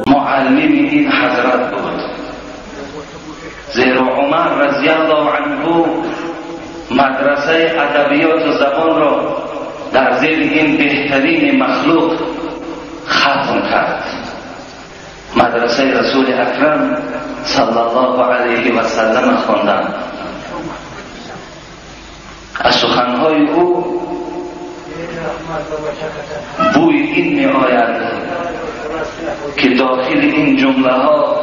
معلم این حضرت بود، زیرا عمر رضی الله عنه مدرسه ادبیات و زبان را در زیر این بهترین مخلوق ختم کرد، مدرسه رسول اکرم صلی الله علیه و سلم خواندند. از سخنهای او بوی این می آید که داخل این جمله ها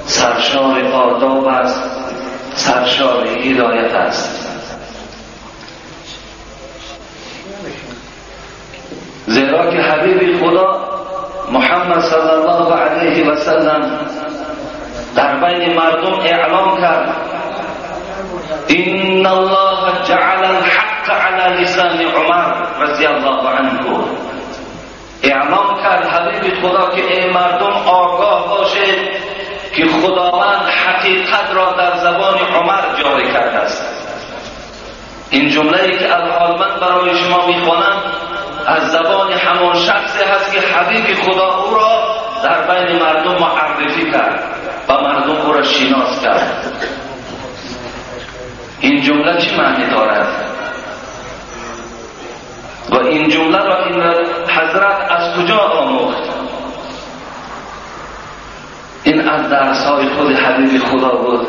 سرشار آداب است، سرشار هدایت است. زیرا که حبیب خدا محمد صلی الله علیه و سلم در بین مردم اعلام کرد ان الله جعل الحق على لسان عمر رضی الله عنه. اعلام کرد حبیب خدا که ای مردم آگاه باشید که خداوند حقیقت را در زبان عمر جاری کرده است. این جمله‌ای که الحال من برای شما میخوانم از زبان همان شخصی هست که حبیب خدا او را در بین مردم معرفی کرد و مردم او را شناس کرد. این جمله چه معنی دارد؟ و این جمله را این حضرت از کجا آموخت؟ این از درس های خود حبیب خدا بود.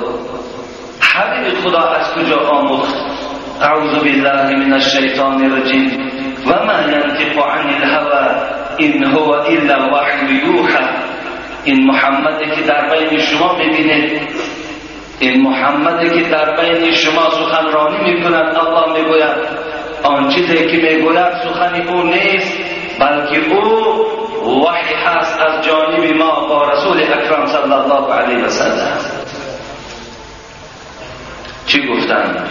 حبیب خدا از کجا آموخت؟ اعوذ بالله من الشیطان الرجیم و ما ینطق عن الهوى ان هو الا وحی یوحی. این محمدی که در بین شما ببینید، این محمدی که در بین شما سخنرانی میکند، الله میگوید آن چیزی که میگوید سخن او نیست، بلکه او وحی هست از جانب ما با رسول اکرم صلی الله علیه و سلم. چی گفتند؟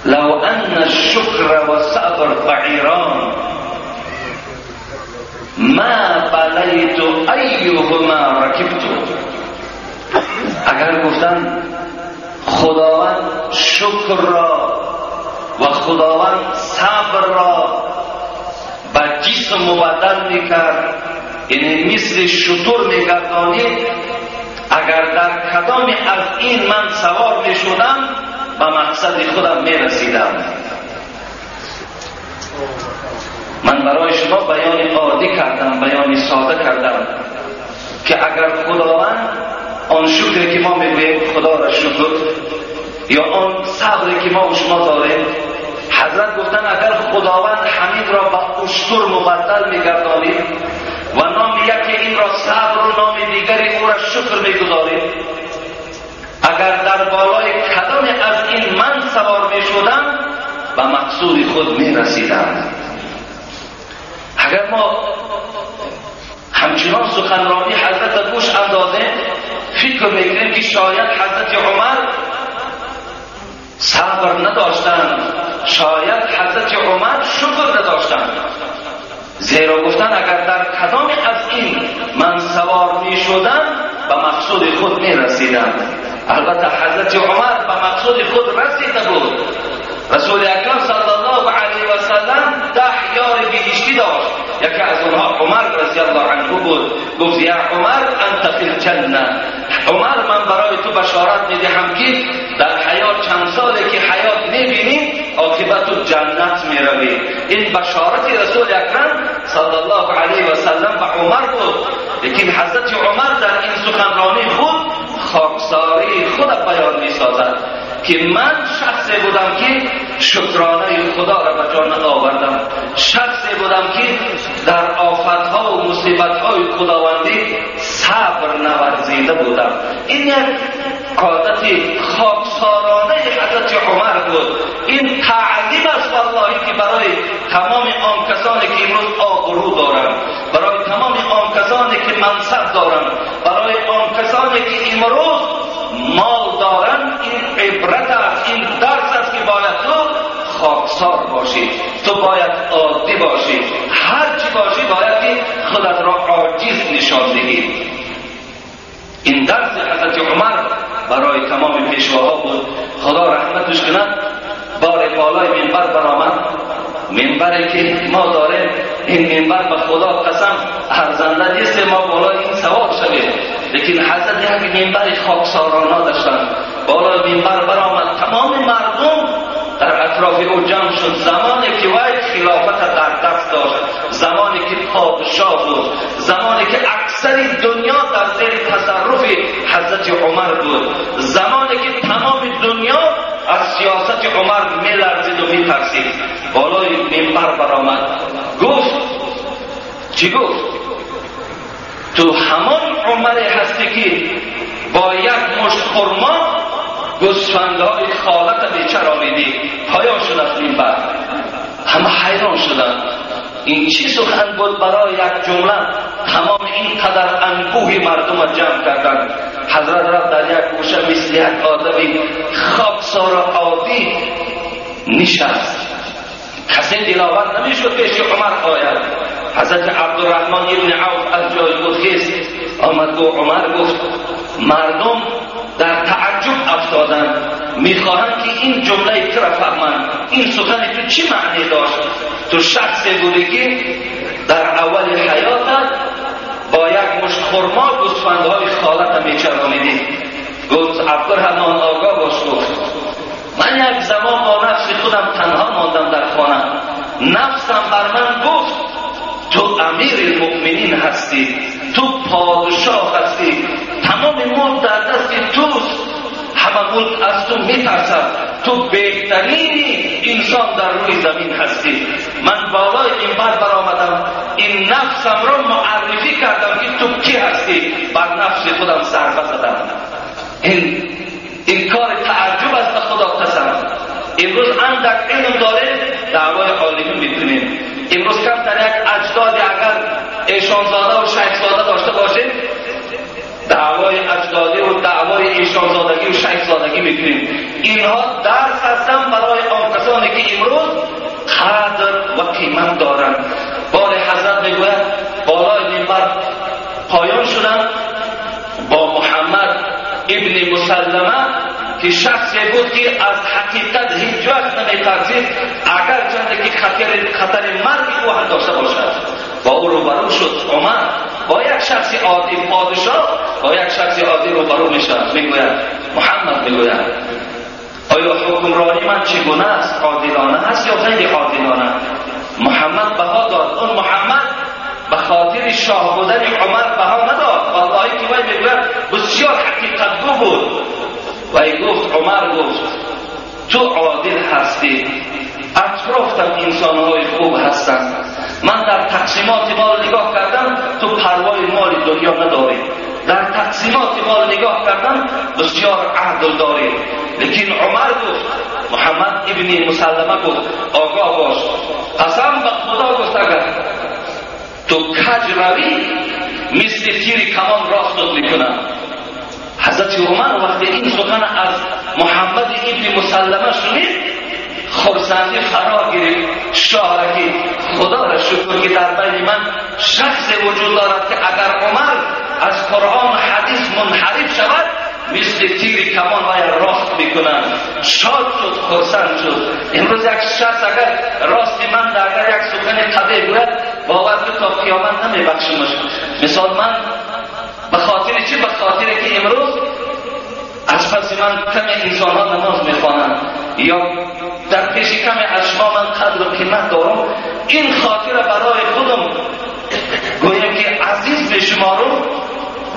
لو ان الشکر و صبر بعیران ما بلیت ایهما رکبت. اگر گفتن خداوند شکر را و خداوند صبر را به جسم مبدل میکرد، یعنی مثل شتر میگردانید، اگر در کدام از این من سوار میشدم به مقصد خودم میرسیدم. من برای شما بیان عادی کردم، بیان ساده کردم که اگر خداوند آن شکری که ما میگوییم خدا را شکر یا آن صبری که ما و شما داریم، حضرت گفتن اگر خداوند حمید را به اشتر مبدل میگردانید و نام یکی این را صبر و نام دیگری او را شکر میگذارید، اگر در بالای کدام از این من سوار میشدم به مقصود خود میرسیدم. اگر ما همچنان سخنرانی حضرت گوش اندازیم، فکر میکنیم که شاید حضرت عمر صبر نداشتند، شاید حضرت عمر شکر نداشتند. زیرا گفتن اگر در کدام از این من سوار می شدم به مقصود خود می رسیدم. البته حضرت عمر به مقصود خود رسیده بود. رسول اکرم صلی الله علیه و سلم 10 یار بهشتی داشت. یکی از اونها عمر رضی الله عنه بود. گفت یا عمر انت فی الجنه. عمر من برای تو بشارت میدهم که در حیات چند ساله که حیات میبینی عاقبت جنت میروی. این بشارت رسول اکرم صلی الله علیه و سلم به عمر بود. لیکن حضرت عمر در این سخنرانی خود خاکساری خود بیان میسازد که من شخصی بودم که شکرانه خدا را به جا آوردم، شخصی بودم که در آفتها و مصیبتهای خداوندی صبر نورزیده بودم. این یک عادت خاکسارانه حضرت عمر بود. این تعلیم است والله که برای تمام آن کسانی که امروز آبرو دارند، برای تمام آن کسانی که منصب دارند، برای آن کسانی که امروز مال دارند، این عبرت است، این درس است که باید تو خاکسار باشی، تو باید عادی باشی، هر چی باشی باید که خودت را عاجز نشان دهی. این درس حضرت عمر برای تمام پیشواها بود. خدا رحمتش کند. بار بالای منبر برآمد، منبری که ما داریم این منبر به خدا قسم ارزنده نیست ما بالای این سوار شویم، لیکن حضرت یک منبر خاکسارانه داشتند. بالای منبر برآمد، تمام مردم در اطراف او جمع شد. زمانی که وی خلافت در دست داشت، زمانی که پادشاه بود، زمانی که اکثر دنیا در زیر تصرف حضرت عمر بود، زمانی که تمام دنیا از سیاست عمر می‌لرزید و می‌ترسید. بالای منبر برآمد، گفت چی گفت؟ تو همان عمر هستی که با یک مشت خرما گوسفندهای خالت بیچرامیدی. پایان شد از منبر. همه حیران شدند. این چی سخن بود برای یک جمله؟ تمام این قدر انبوه مردم را جمع کردند. حضرت رفت در یک گوشه مثل یک آدمی خاکسار عادی نشست. کسی دلاور نمیشد پیش عمر آید. حضرت عبدالرحمن ابن عوف از جای خود خیست آمد و عمر گفت مردم در تعجب افتادند، میخواهند که این جمله تو را فهمند. این سخن تو چی معنی داشت؟ تو شخصی بودی که در اول حیاتت با یک مشت خرما گوسفندهای خالت میچرانیدی. گفت عبدالرحمن آگاه باش. گفت من یک زمان با نفس خودم تنها ماندم در خانه. نفسم بر من گفت تو امیر المؤمنین هستی، تو پادشاه هستی، تمام ملک در دست توست، همه ملک از تو میترسد، تو بهترین انسان در روی زمین هستی. من بالای منبر برآمدم، این نفسم را معرفی کردم که تو کی هستی، بر نفس خودم ضربه زدم. این کار تعجب است به خدا قسم. امروز اندک علم داره دعوای عالمی میکنیم. امروز کم در یک اجداد اگر ایشانزاده و شیخزاده داشته باشه، دعوای اجدادی و دعوای ایشانزادگی و شیخزادگی میکنیم. اینها درس هستن برای آن کسانی که امروز قدر و قیمت دارند. بار حضرت میگوید بالای منبر پایان شدن با محمد ابن مسلمه که شخصی بود که از حقیقت هیچ وقت نمی‌ترسید، اگر چند که خطر مرگ او هم داشته باشد. با او روبرو شد عمر، با یک شخص عادی پادشاه، با یک شخص عادی روبرو میشد. میگوید محمد میگوید آیا حکمرانی من چگونه است؟ عادلانه است یا غیر عادلانه؟ محمد بها داد. اون محمد به خاطر شاه بودن عمر بها نداد. والله که وی میگوید بسیار حقیقت گو بود. وی گفت عمر گفت تو عادل هستی، اطرافتم انسانهای خوب هستند. من در تقسیمات مال نگاه کردم، تو پروای مال دنیا نداری. در تقسیمات مال نگاه کردم بسیار عدل داری. لیکن عمر گفت، محمد ابن مسلمه گفت آگاه باش، قسم به خدا گفت اگر تو کج روی مثل تیر کمان راستت میکنم. حضرت عمر وقتی این سخن از محمد ابن مسلمه شنید خرسندی فرا گرفت. شاه را که خدا را شکر که در بین من شخص وجود دارد که اگر عمر از قرآن و حدیث منحرف شود مثل تیر کمان وی راست میکنند. شاد شد، خرسند شد. امروز یک شخص اگر راست من در اگر یک سخن قبیح گوید باور به تا قیامت نمیبخشمش. مثال من به خاطر چی؟ به خاطر که امروز از پس من کمی انسان ها نماز میخوانند یا در پیش کمی اشما من قدر و قیمت دارم، این خاطر برای خودم گویم که عزیز بشمارم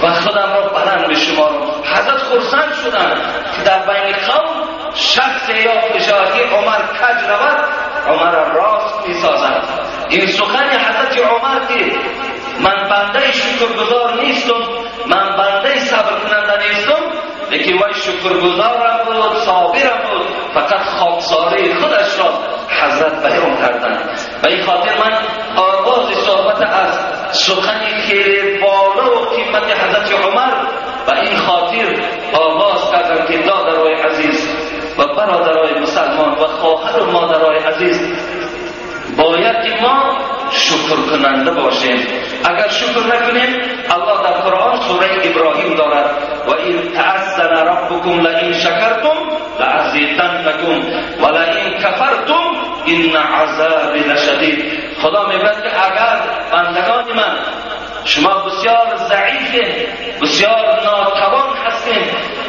و خودم را بلند بشمارم. حضرت خرسند شدند که در بین قوم شخص یا پژاهی عمر کج رود، عمر را راست میسازند. این سخن حضرت عمر که من بنده شکرگزار نیستم، من بنده صبر کننده نیستم، لیکن وی شکرگزارم بود، صابرم بود، فقط خاکساری خودش را حضرت بیان کردند. و این خاطر من آغاز صحبت از سخنی خیلی بالا و قیمت حضرت عمر و این خاطر آغاز کردم که دادرای عزیز و برادرای مسلمان و خواهر و مادرای عزیز باید که ما شکر کننده باشیم. اگر شکر نکنیم، الله در قرآن سوره ابراهیم دارد و این تعذن ربکم لئن شکرتم لازیدنکم ولئن کفرتم ان عذابی لشدید. خدا میگوید که اگر بندگان من شما بسیار ضعیفین، بسیار ناتوان هستین،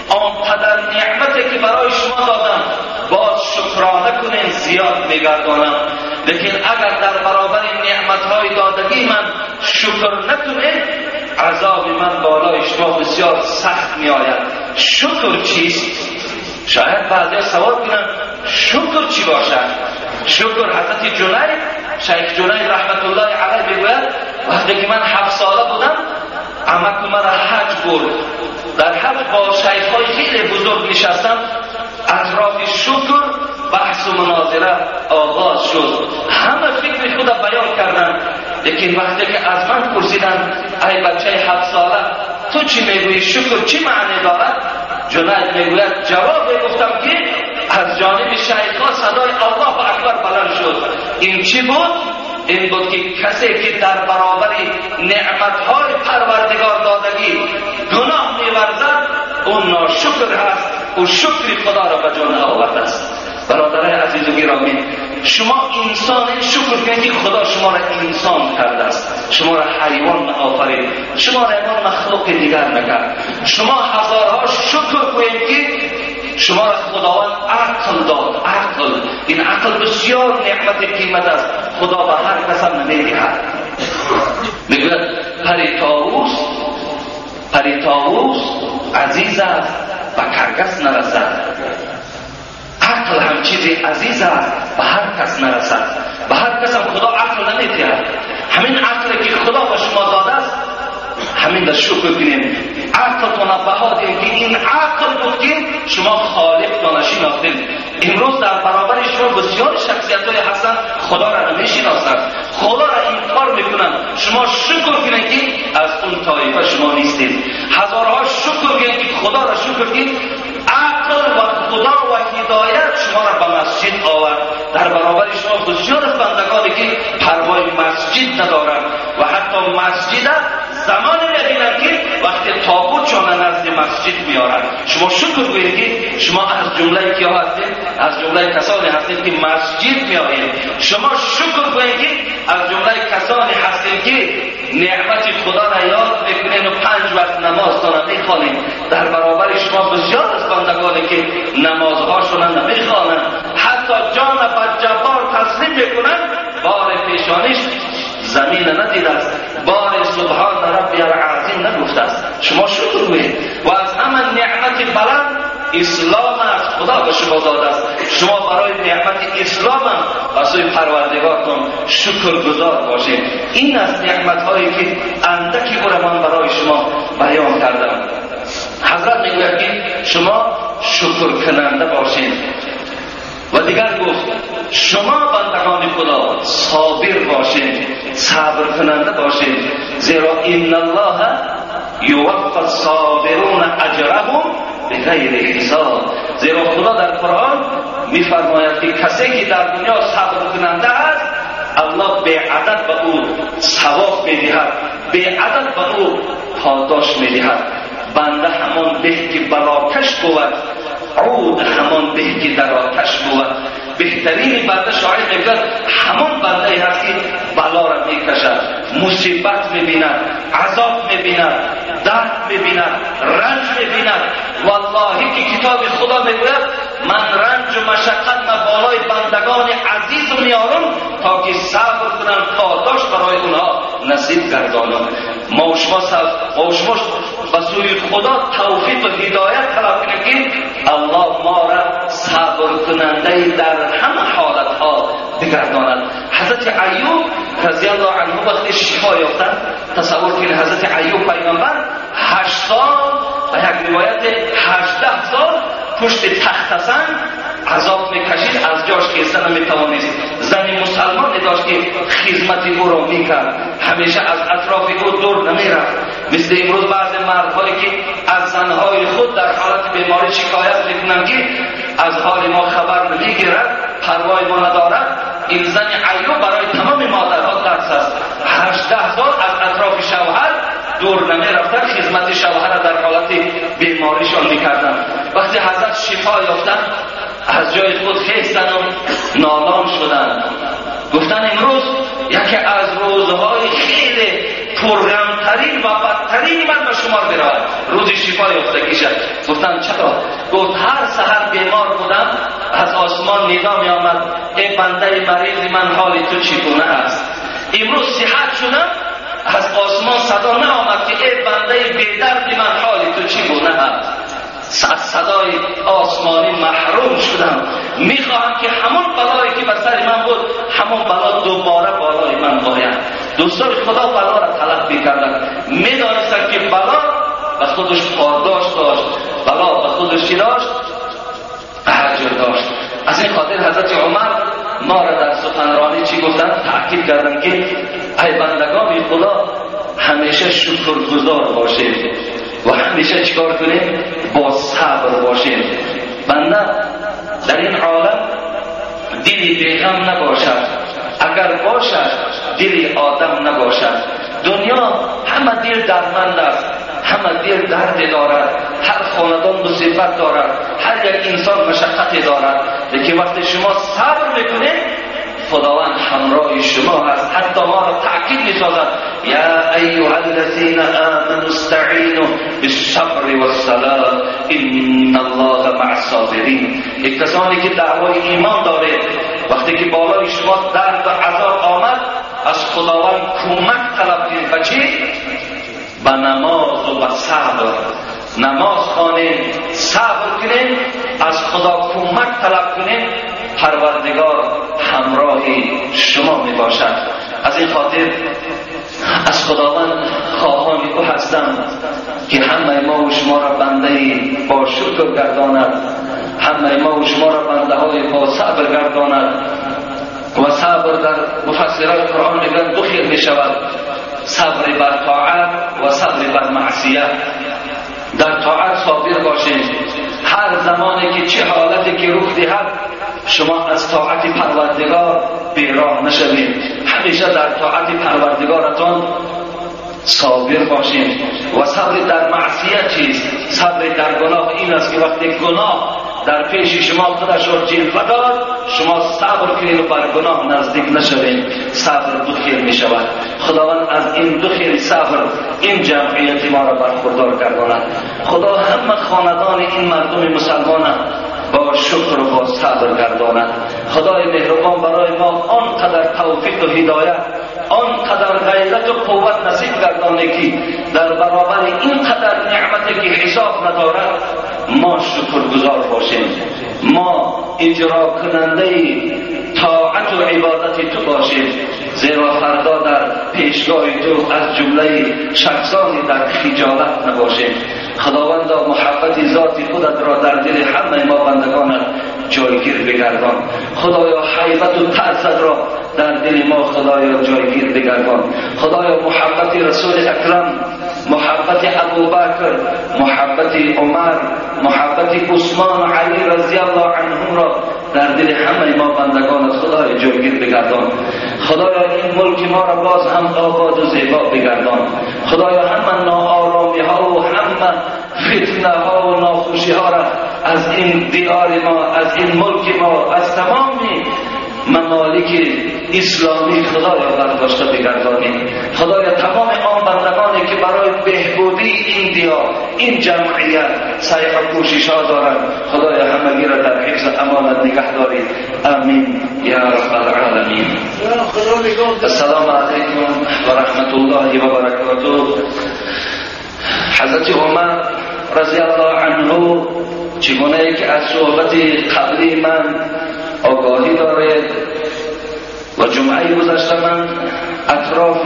آنقدر نعمتی که برای شما دادم باز شکرانه کنین زیاد میگردانم. لیکن اگر در برابر نعمتهای دادگی من شکر نکنین عذاب من بالای شما بسیار سخت می آید. شکر چیست؟ شاید بعضی سوال کنن شکر چی باشد؟ شکر حضرت جنید، شیخ جنید رحمت الله علیه میگوید وقتی که من 7 ساله بودم عمک مرا حج برد. در حج با شیخ‌های خیلی بزرگ نشستم، اطراف شکر بحث و مناظره آغاز شد. همه فکر خود بیان کردن، لیکن وقتی که از من پرسیدن ای بچه 7 ساله تو چی میگویی، شکر چی معنی دارد؟ جنید میگوید جواب گفتم که از جانب شیخ‌ها صدای الله اکبر بلند شد. این چی بود؟ این بود که کسی که در برابر نعمتهای پروردگار دادگی گناه می‌ورزد اون ناشکر هست، او شکر خدا را به جا نآورده است. برادرای عزیز و گرامی، شما انسان شکر کنید که خدا شما را انسان کرده است، شما را حیوان آفرید، شما را ایمان مخلوق دیگر نکرد. شما هزارها شکر کنید که شما را خداوند عقل داد. عقل، این عقل بسیار نعمت قیمت است، خدا به هر کس نمیدهد. میگوید پری طاووس عزیز است و کرگس نرسد. عقل هم چیزی عزیز است به هر کس نرسد. به هر کس هم خدا عقل نمیدهد. همین عقلی که خدا به شما داده است همین در شکر کنیم. عقلتون بها دید که این عقل بود که شما خالقتون شناختید. امروز در برابر شما بسیار شخصیت‌های هستند خدا را نمی‌شناسند، خدا را انکار میکنند. شما شکر کنید که از اون طایفه شما نیستید. هزارها شکر کنید که خدا را شکر کنید. عقل و خدا و هدایت شما را به مسجد آورد. در برابر شما بسیار از بندگانی که پروای مسجد ندارند و حتی مسجد زمان میبینند که وقتی تابوت شما نزد مسجد میارند. شما شکر کنید که شما از جمله که هستید، از جمله کسانی هستید که مسجد میآیید. شما شکر کنید که از جمله کسانی هستید که نعمت خدا را یاد میکنید و 5 وقت نمازتان میخوانید. در برابر شما بسیار از بندگانی که نمازهاشون نمیخوانند، حتی جان بدجبار تسلیم میکنند، بار پیشانیش زمین ندیده است، بار سبحان ربی العظیم نگفته است. شما شکر کنید. و از همه نعمت بلند اسلام است، خدا به شما داده است. شما برای نعمت اسلام هم و سوی پروردگارتون شکرگزار باشید. این از نعمت هایی که اندکی من برای شما بیان کردم. حضرت میگوید که شما شکر کننده باشید. و دیگر گفت شما بندگان خدا صابر باشید، صبر کننده باشید، زیرا ان الله یوفی الصابرون اجرهم بغیر حساب. زیرا خدا در قرآن میفرماید که کسی که در دنیا صبر کننده است الله به عدد به او ثواب میدهد، به عدد به او پاداش میدهد. بنده همان به که بلاکش بود، عود همان به که در آتش بود. بهترین بنده شاعر میگوید همان بنده هست که بلا را میکشد، مصیبت میبیند، عذاب میبیند، درد میبیند، رنج میبیند. والله که کتاب خدا میگوید من رنج و مشقت بالای بندگان عزیز میارم تا که صبر کنند پاداش برای اونها نصیب گردانم. ما و شما به سوی خدا توفیق و هدایت طلب کنیم که الله ما را صبر کننده در همه حالت ها بگرداند. حضرت ایوب رضی الله عنه وقتی شفا یافتند، تصور کنید حضرت ایوب پیغمبر 8 سال و یک روایت 18 سال پشت تخت سنگ عذاب میکشید، از جاش ایستاد نمیتوانست. زنی مسلمانی داشت که خدمت او را میکرد، همیشه از اطراف او دور نمیرفت. مثل امروز بعض مردهایی که از زنهای خود در حالت بیماری شکایت میکنند که از حال ما خبر نمیگیرد، پروای ما ندارد. این زن ایوب برای تمام مادرها درس است. 18 سال از اطراف شوهر دور نمیرفتن، خدمت شوهر در حالت بیماریشان میکردن. وقتی حضرت شفا یافتن از جای خود خیستن و نالان شدن، گفتن امروز یکی از روزهای خیلی پرغمترین و بدترین من به شمار برود، روز شفای افتگی شد. گفتن چرا؟ گفت هر سحر بیمار بودم، از آسمان ندا می آمد ای بنده مریض من، حال تو چگونه است؟ امروز صحت شدم، از آسمان صدا نه آمد که ای بنده بی‌درد من، حال تو چگونه است؟ از صدای آسمانی محروم شدم. میخواهم که همون بلایی که بر سر من بود، همون بلا دوباره بالای من باید. دوستان خدا بلا را طلب میکردن، میدانستن که بلا به خودش پاداش داشت، بلا به خودش چی داشت؟ اجر داشت. از این خاطر حضرت عمر ما را در سخنرانی چی گفتن؟ تأکید کردن که ای بندگان خدا همیشه شکرگزار باشید و همیشه چیکار کنیم؟ با صبر باشیم. بنده در این عالم دلی بیغم نباشد، اگر باشد دلی آدم نباشد. دنیا همه دل دردمند است، همه دل درد دارد، هر خاندان مصیبت دارد، هر یک انسان مشقتی دارد، لیکن وقتی شما صبر میکنید خداوند همراه شما هست. حتی ما را تأکید می‌سازد یا ایها الذین آمنوا استعینوا بالصبر والصلاة ان الله مع الصابرین. یک کسانی که دعوای ایمان دارید، وقتی که بالای شما درد و عذاب آمد از خداوند کمک طلب کنید. به چی؟ به نماز و به صبر. نماز خوانید، صبر کنید، از خدا کمک طلب کنید، پروردگار همراهی شما می باشد. از این خاطر از خداوند خواهان او هستم که همه ما و شما را بنده با شکر گرداند، همه ما و شما را بنده های با صبر گرداند. و صبر در مفسران قرآن میگن دو خیل می شود، صبر بر طاعت و صبر بر معصیت. در طاعت صابر باشید، هر زمانی که چه حالتی که رخ دهد شما از طاعت پروردگار بیراه نشوید، همیشه در طاعت پروردگارتان صابر باشید. و صبر در معصیت چیست؟ صبر در گناه این است که وقتی گناه در پیش شما خودش را جلوه داد، شما صبر کنید و بر گناه نزدیک نشوید. صبر دو خیل می شود. خداوند از این دو خیل صبر این جمعیت ما را برخوردار گرداند. خدا همه خاندان این مردم مسلمان با شکر و با صبر گرداند. خدای مهربان برای ما آنقدر توفیق و هدایت، آنقدر غیرت و قوت نصیب گردانه که در برابر اینقدر نعمتی که حساب ندارد ما شکرگزار باشیم، ما اجرا کننده طاعت و عبادت تو باشیم، زیرا فردا در پیشگاه تو از جمله شخصانی در خجالت نباشیم. خداوندا محبت ذات خودت را در دل همه ما بندگانت جایگیر بگردان. خدایا حیبت و تعزت را در دل ما خدایا جایگیر بگردان. خدایا محبت رسول اکرم، محبت ابوبکر، محبت عمر، محبت عثمان و علی رضی الله عنهم را در دل همه ما بندگانت خدای جایگیر بگردان. خدایا این ملک ما را باز هم آباد و زیبا بگردان. خدایا همه ناآرامی ها و همه فتنه ها و ناخوشی ها را از این دیار ما، از این ملک ما، از تمامی ممالک اسلامی خدایا برداشته بگردانی. خدایا تمام آن بندگانی که برای بهبودی این دیار، این جمعیت سعی و کوشش ها دارند، خدایا همگی را در حفظ امانت نگه دارید. آمین یا رب العالمین. السلام علیکم و رحمت الله و برکاته. حضرت عمر رضی الله عنه چگونه که از صحبت قبلی من آگاهی دارید و جمعه گذشته من اطراف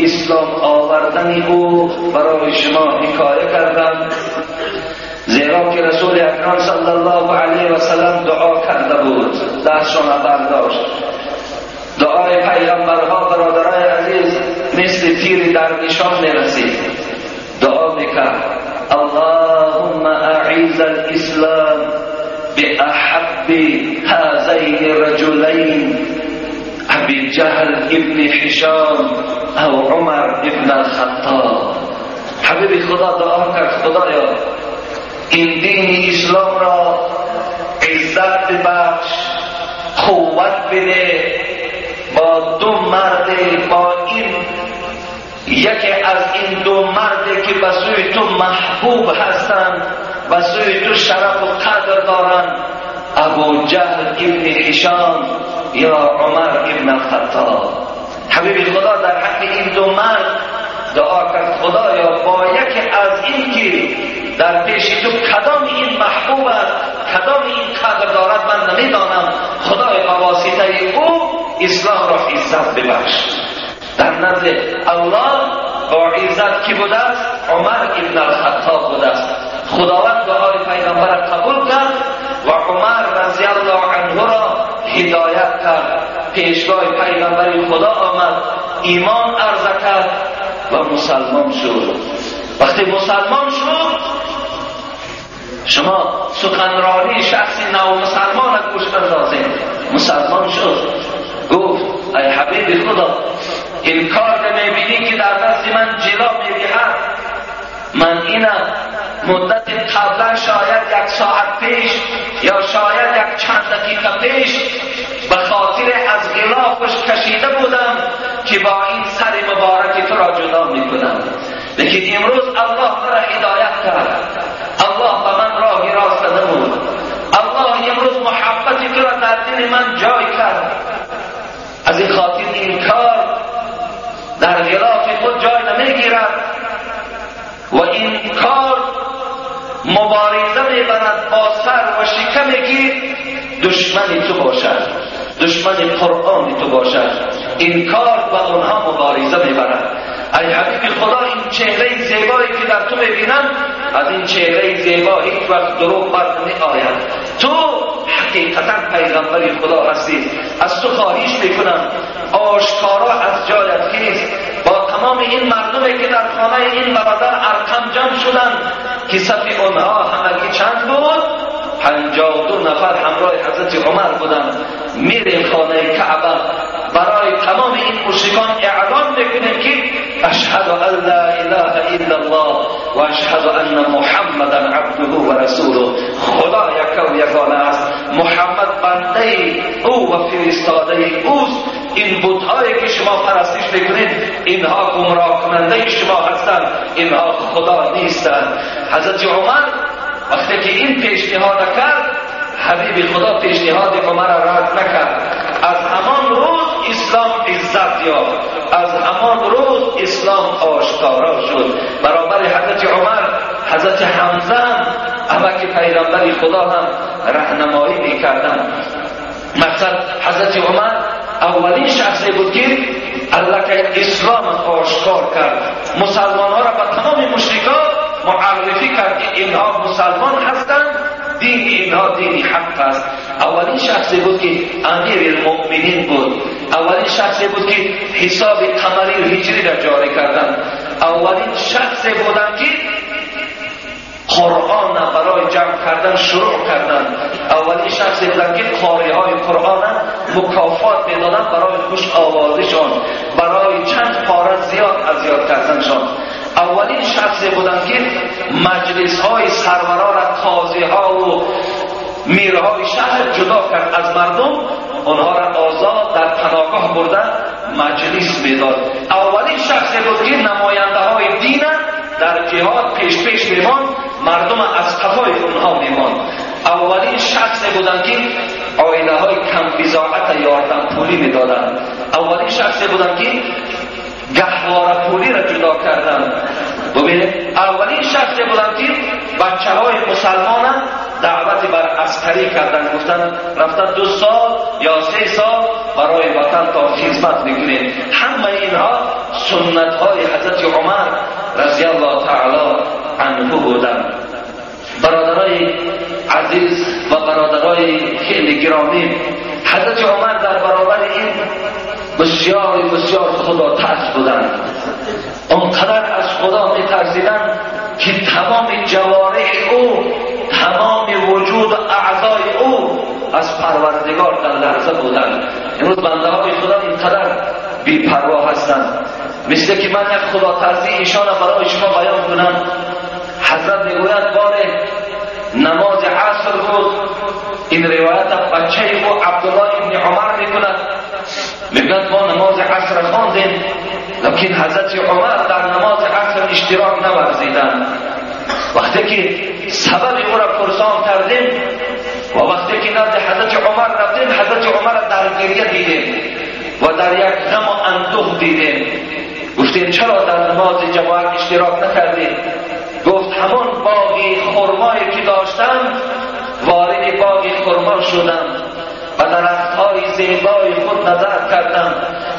اسلام آوردن او برای شما حکایه کردم، زیرا که رسول اکرم صلی الله علیه و سلم دعا کرده بود، دستشان برداشت. دعای پیغمبرها برادرای عزیز مثل تیری در نشان میرسید. دعا میکرد اللهم اعز الاسلام باحب هذین الرجلین ابی جهل ابن هشام او عمر ابن الخطاب. حبیب خدا دعا کرد خدایا این دین اسلام را عزت ببخش، قوت بده با دو مرد، با این یکی از این دو مرد که به سوی تو محبوب هستند، به سوی تو شرف و قدر دارند، ابو جهل ابن هشام یا عمر ابن الخطاب. حبیب خدا در حق این دو مرد دعا کرد خدایا با یکی از این که در پیش تو کدام این محبوب است، کدام این قدر دارد من نمیدانم، خدای با واسطه او اسلام را عزت ببخش. در نزد الله با عزت کی بوده است؟ عمر ابن الخطاب بوده است. خداوند دعای پیغمبر را قبول کرد و عمر رضی الله عنه را هدایت کرد. پیشگاه پیغمبر خدا آمد، ایمان عرضه کرد و مسلمان شد. وقتی مسلمان شد، شما سخنرانی شخصی نو مسلمان را گوش اندازید. مسلمان شد، گفت ای حبیب خدا این کار میبینی که در دست من جلا میدهد، من اینا مدت قبلا شاید 1 ساعت پیش یا شاید 1 چند دقیقه پیش به خاطر از غلافش کشیده بودم که با این سر مبارک تو را جدا میکنم، لیکن امروز الله مرا هدایت کرد، الله به من راهی راست نمود، الله امروز محبت تو را در دل من جای کرد. از این خاطر این کار در غلاف خود جای نمیگیرد و این کار مبارزه میبرد با سر و شکمی که دشمن تو باشد، دشمن قرآن تو باشد. این کار با اونها مبارزه میبرد. ای حبیب خدا این چهره زیبایی که در تو میبینم، از این چهره زیبا هیچ وقت دروغ بر نمی آید. تو حقیقتا پیغمبر خدا هستی. از تو خواهش میکنم آشکارا از جایت خیز، با تمام این مردمی که در خانه این برادر ارقم جمع شدن که صف اونها همگی چند بود؟ 52 نفر همراه حضرت عمر بودن. میریم خانه کعبه، برای تمام این مشرکان اعلام میکنیم که اشهد ان لا اله الا الله و اشهد ان محمدا عبده و رسوله. خدا یک و یگانه است، محمد بنده او و فرستاده اوست. این بت‌هایی که شما پرستش میکنید اینها گمراه کننده شما هستند، اینها خدا نیستند. حضرت عمر وقتی که این پیشنهاد کرد، حبیب خدا پیشنهاد عمر را رد نکرد. از همان روز اسلام عزت یافت، از همان روز اسلام آشکارا شد. برابر حضرت عمر حضرت حمزه اما که پیغمبر خدا هم راهنمایی میکردند. مثلا حضرت عمر اولین شخصی بود که الله که اسلام آشکار کرد، مسلمان ها را به تمام مشرکان معرفی کرد که اینها مسلمان هستند، دین اینها دین حق است. اولین شخصی بود که امیر المؤمنین بود، اولین شخصی بود که حساب قمری هجری را جاری کردند، اولین شخصی بودند که قرآن برای جمع کردن شروع کردند، اولین شخصی بودند که قاری های قرآن مکافات میدادند برای خوش آوازشان، برای چند پاره زیاد از یاد کردنشان. اولین شخصی بودند که مجلس های سروران قاضی ها و میرهای شهر جدا کرد از مردم، آنها را آزاد در پناهگاه بردن مجلس میداد. اولین شخصی بود که نماینده های دین در جهاد پیش میمان، مردم از قفای اونها میمان. اولین شخصی بودند که آینه های کم بضاعت یاردن پولی میدادند. اولین شخصی بودند که گهواره پولی را جدا کردن. ببینید اولین شخصی بودند که بچه های مسلمان دعوت بر عسکری کردن، گفتن رفتن 2 سال یا 3 سال برای وطن تا خدمت میکنید. همه اینها سنت های حضرت عمر رضی الله تعالی عنه بودند. برادرای عزیز و برادرای خیلی گرامی، حضرت عمر در برابر این بسیار خدا ترس بودند، اونقدر از خدا میترسیدند که تمام جوارح او، تمام وجود اعضای او از پروردگار در لرزه بودند. امروز بنده های خدا اینقدر بی‌پروا هستند. مثل که من یک خدا ترسی ایشان برای شما بیان کنم. حضرت میگوید بار نماز عصر بود، این روایت بچه او عبدالله ابن عمر میکند، میگن ما نماز عصر خواندیم، لیکن حضرت عمر در نماز عصر اشتراک نورزیدند. وقتی که سبب او را پرسان کردیم و وقتی که نزد حضرت عمر رفتیم، حضرت عمر در گریه دیدیم و در یک غم و اندوه دیدیم. گفتیم چرا در نماز جماعت اشتراک نکردیم؟ گفت همون باغ خرمایی که داشتم وارد باغ خرما شدم و درخت‌های زیبای خود نظر کردم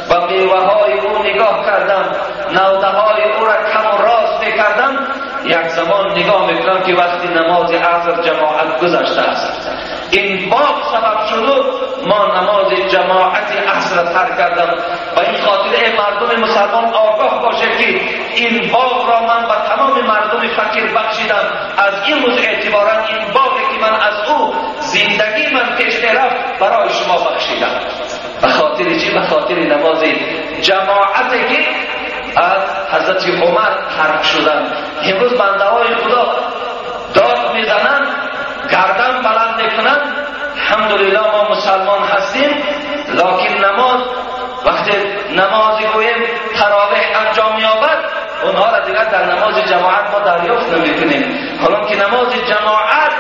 و میوه‌های او نگاه کردم، نوده‌های او را کم و راست می‌کردم. یک زمان نگاه می‌کنم که وقتی نماز عصر جماعت گذشته است. این باغ سبب شد ما نماز جماعت عصر ترک کردم. و این خاطر مردم مسلمان آگاه باشه که این باغ را من به تمام مردم فقیر بخشیدم. از این روز اعتبارا این باغی که من از او زندگی من پیش رفت برای شما بخشیدم. به خاطر چی؟ به خاطر نماز جماعتی که از حضرت عمر ترک شدن. امروز بنده های خدا داد میزنن، گردن بلند میکنن، الحمدلله ما مسلمان هستیم، لکن نماز وقتی نمازی گویم تراویح انجام یابد اونها را دیگر در نماز جماعت ما دریافت نمیکنیم. حالا که نماز جماعت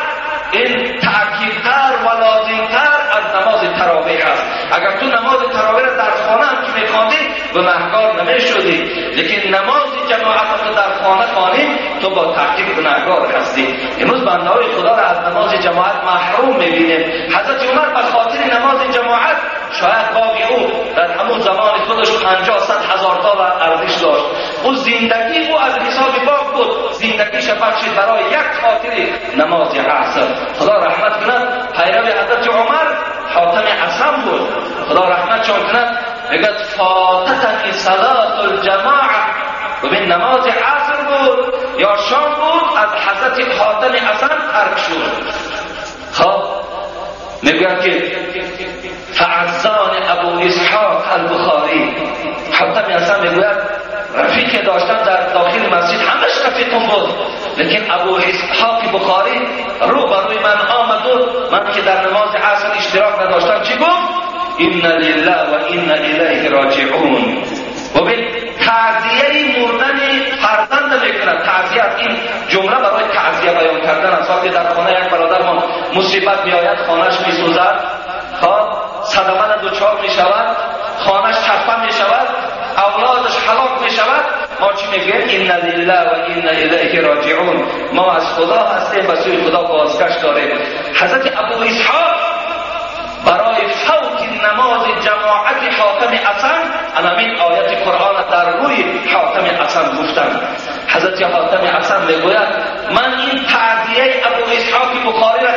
این تأکیدتر و لازمتر از نماز تراویح است. اگر تو نماز تراویح را در خانه هم که میخواندی گناهگار نمیشدی، لیکن نماز جماعت را در خانه خوانیم تو با تحقیق گناهگار هستی. امروز بنده های خدا را از نماز جماعت محروم میبینیم. حضرت عمر به خاطر نماز جماعت شاید باقی او در همون زمان خودش 50-100 هزار دلار ارزش داشت. او زندگی او از حساب باغ بود، زندگیش بخشید برای یک خاطر نماز عصر. خدا رحمت کند پیرو حضرت عمر حاتم عصم بود، خدا رحمت چون کند. میگد فاتتنی صلاة الجماعه، ببین نماز عصر بود یا شام بود از حضرت حاتم عصم ترک شد. خب میگوید که فعزان ابو اسحاق البخاری، حاتم عصم میگوید رفیق داشتم در داخل مسجد، همش رفیقم بود، لیکن ابو اسحاق بخاری رو بروی من آمد و من که در نماز عصر اشتراک نداشتم چی گفت؟ این لله و این الیه راجعون. ببین تعزیه مردن فرزند میکند. تعزیه، این جمله برای تعزیه بیان کردن است. وقتی در خانه یک برادر ما مصیبت میآید، خانهش میسوزد، صدمه دچار میشود، خانهش چرخه میشود، اولادش هلاک میشود، ما چی میگیم؟ این لله و این الیه راجعون. ما از خدا هستیم و سوی خدا بازگشت داریم. حضرت ابو اسحاق برای فوت نماز جماعت حاتم عصم همین آیت قرآن در روی حاتم عصم گفتند. حضرت حاتم عصم میگوید من این تعزیه ابو اسحاق بخاری را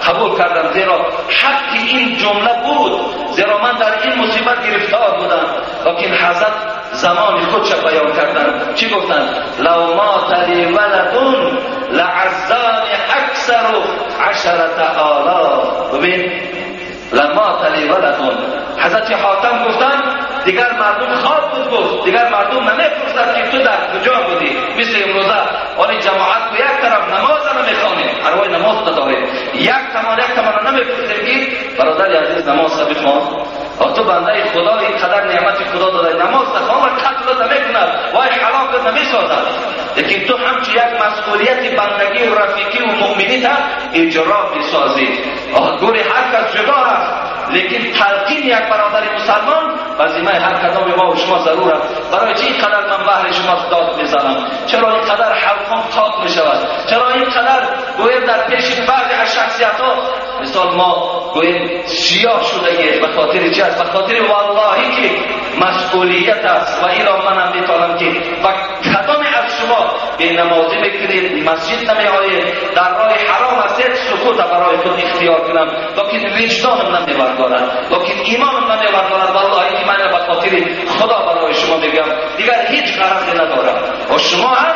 قبول کردم زیرا حق این جمله بود، زیرا من در این مصیبت گرفتار بودم. لیکن حضرت زمان خودش بیان کردن، چی گفتن؟ لو مات لی ولدون لعزان اکثر 10,000. ببین لما لی ولدون، حضرت حاتم گفتن دیگر مردم خواب بود، گفت دیگر مردم نمیپرسد که تو در کجا بودی. مثل امروزه ولی جماعت به یک طرف نماز نمیخوانیم، ارواح نماز نداریم، یک تمان نمیپرسیم که برادر عزیز نماز بخوان و تو بنده خدا اینقدر نعمت خدا داده، نماز نخوان و قتل نمیکند وای هلاک نمیسازد. لیکن تو همچی یک مسئولیت بندگی و رفیقی و مؤمنی تا اجرا میسازی. گوری هر کس جدا است، لیکن تلقین یک برادر مسلمان وظیفه هر کدام ما و شما ضرور است. برای چه اینقدر من بهر شما داد میزنم؟ چرا اینقدر حلقم تاق میشود؟ چرا اینقدر گویم در پیش بعضی از شخصیت ها مثال ما گویم سیاه شده؟ به خاطر چی است؟ به خاطر واللهی که مسئولیت است و اینا من هم میتونم که و کدام از شما به نمازی میکنید، مسجد نمیآیید، در راه حرام هستید، سکوت برای خود اختیار کنم، لیکن وجدانم نمیبردارد، لیکن ایمانم نمیبردارد. والله که من به خاطر خدا برای شما میگم، دیگر هیچ غرضی ندارم. و شما هم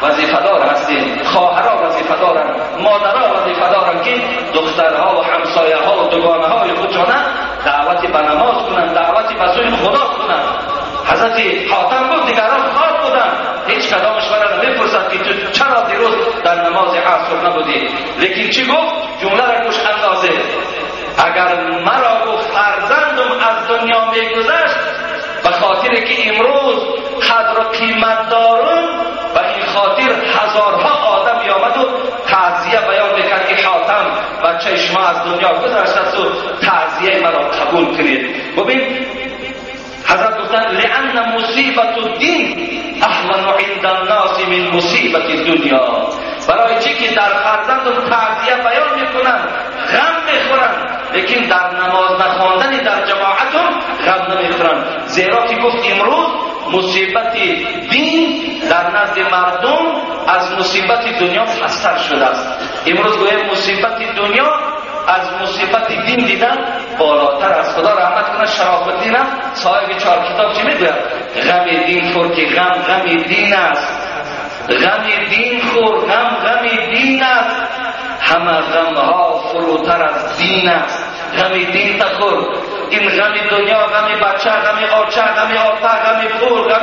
وظیفه‌دار هستید، خواهرها وظیفه‌دارند، مادرها وظیفه‌دارند که دخترها و همسایه‌ها و دوگانه‌های خودشان دعوت به نماز کنند، دعوت به سوی خدا کنند. حضرت حاتم بود دیگران خواب بودند، هیچ کدامش برای نمیپرسد که تو چرا دیروز در نماز عصر نبودی. لیکن چی گفت؟ جمله را گوش اندازه، اگر مرا گفت فرزندم از دنیا میگذشت به خاطر که امروز قدر و قیمت دارن و این خاطر هزارها آدم آمد و تعزیه بیان میکرد که حاتم بچه شما از دنیا گذشت و تعزیه مرا قبول کنید. ببین حضرت گفتن لأن مصیبت الدین اهون عند الناس من مصیبت الدنیا. برای چی که در فرزندم تعزیه بیان میکنن غم میخورن، لیکن در نماز نخواندن در جماعتم غم نمیخورن. زیرا که گفت امروز مصیبت دین در نزد مردم از مصیبت دنیا پستر شده است. امروز گویا مصیبت دنیا از مصیبت دین دیدن بالاتر است. خدا رحمت کنه شرف الدین صاحب 4 کتاب چی میگوید؟ غم دین خور که غم دین است. غم دین خور غم دین است. همه غم ها فروتر از دین است. غم دین تخور. این غم دنیا، غم بچه، غم آچه، غم آتا، غم پول، غم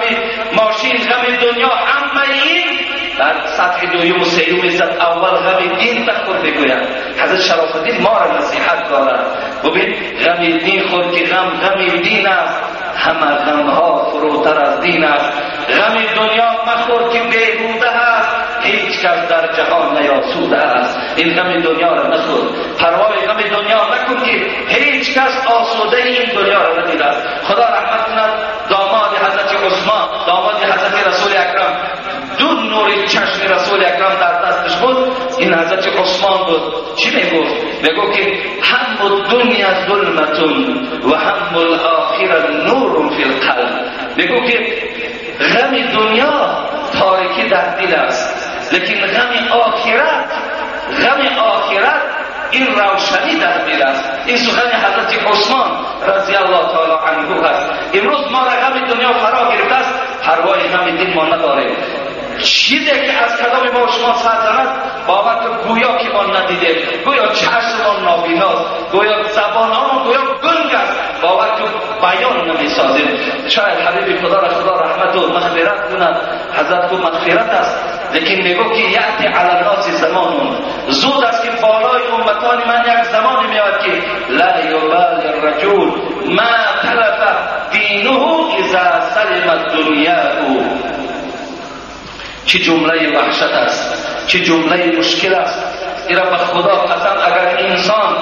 ماشین، غم دنیا، همه این در سطح دویم و سیوم عزت اول غم دین تخور بگوید. حضرت شرف الدین ما را نصیحت دارد. ببین غم دین خود که غم دین است. همه غم ها فروتر از دین است. غم دنیا مخور که بیهوده است. هیچ کس در جهان نیاسوده است. این غم دنیا را نخور. پروای غم دنیا نکن که هیچ کس آسوده این دنیا را ندیده است. خدا رحمت کند داماد حضرت عثمان، داماد حضرت رسول اکرم، دو نور چشم رسول اکرم در دستش بود. این حضرت عثمان بود. چی میگفت؟ میگفت که هم الدنیا ظلمتون و هم الاخره نور فی القلب. میگفت که غم دنیا تاریکی در دل است، لیکن غم آخرت این روشنی در دل است. این سخن حضرت عثمان رضی الله تعالی عنه است. امروز ما را غم دنیا فرا گرفته است، پروای غم دین ما نداریم. چیزی که از کلام ما شما سر زند باور که گویا که ما ندیده، گویا چشم ما نابیناست، گویا زبان ما گویا گنگ است، باور که بیان نمیسازیم. شاید حبیب خدا را خدا رحمت و مغفرت کند، حضرت کو مغفرت است، لیکن میگو که یأتی علی الناس زمان، زود است که بالای امتان من یک زمانی میاد که لا یبالی الرجل ما تلف دینه اذا سلمت دنیاه. چه جمله وحشت است، چه جمله مشکل است. ایرا به خدا قسم اگر انسان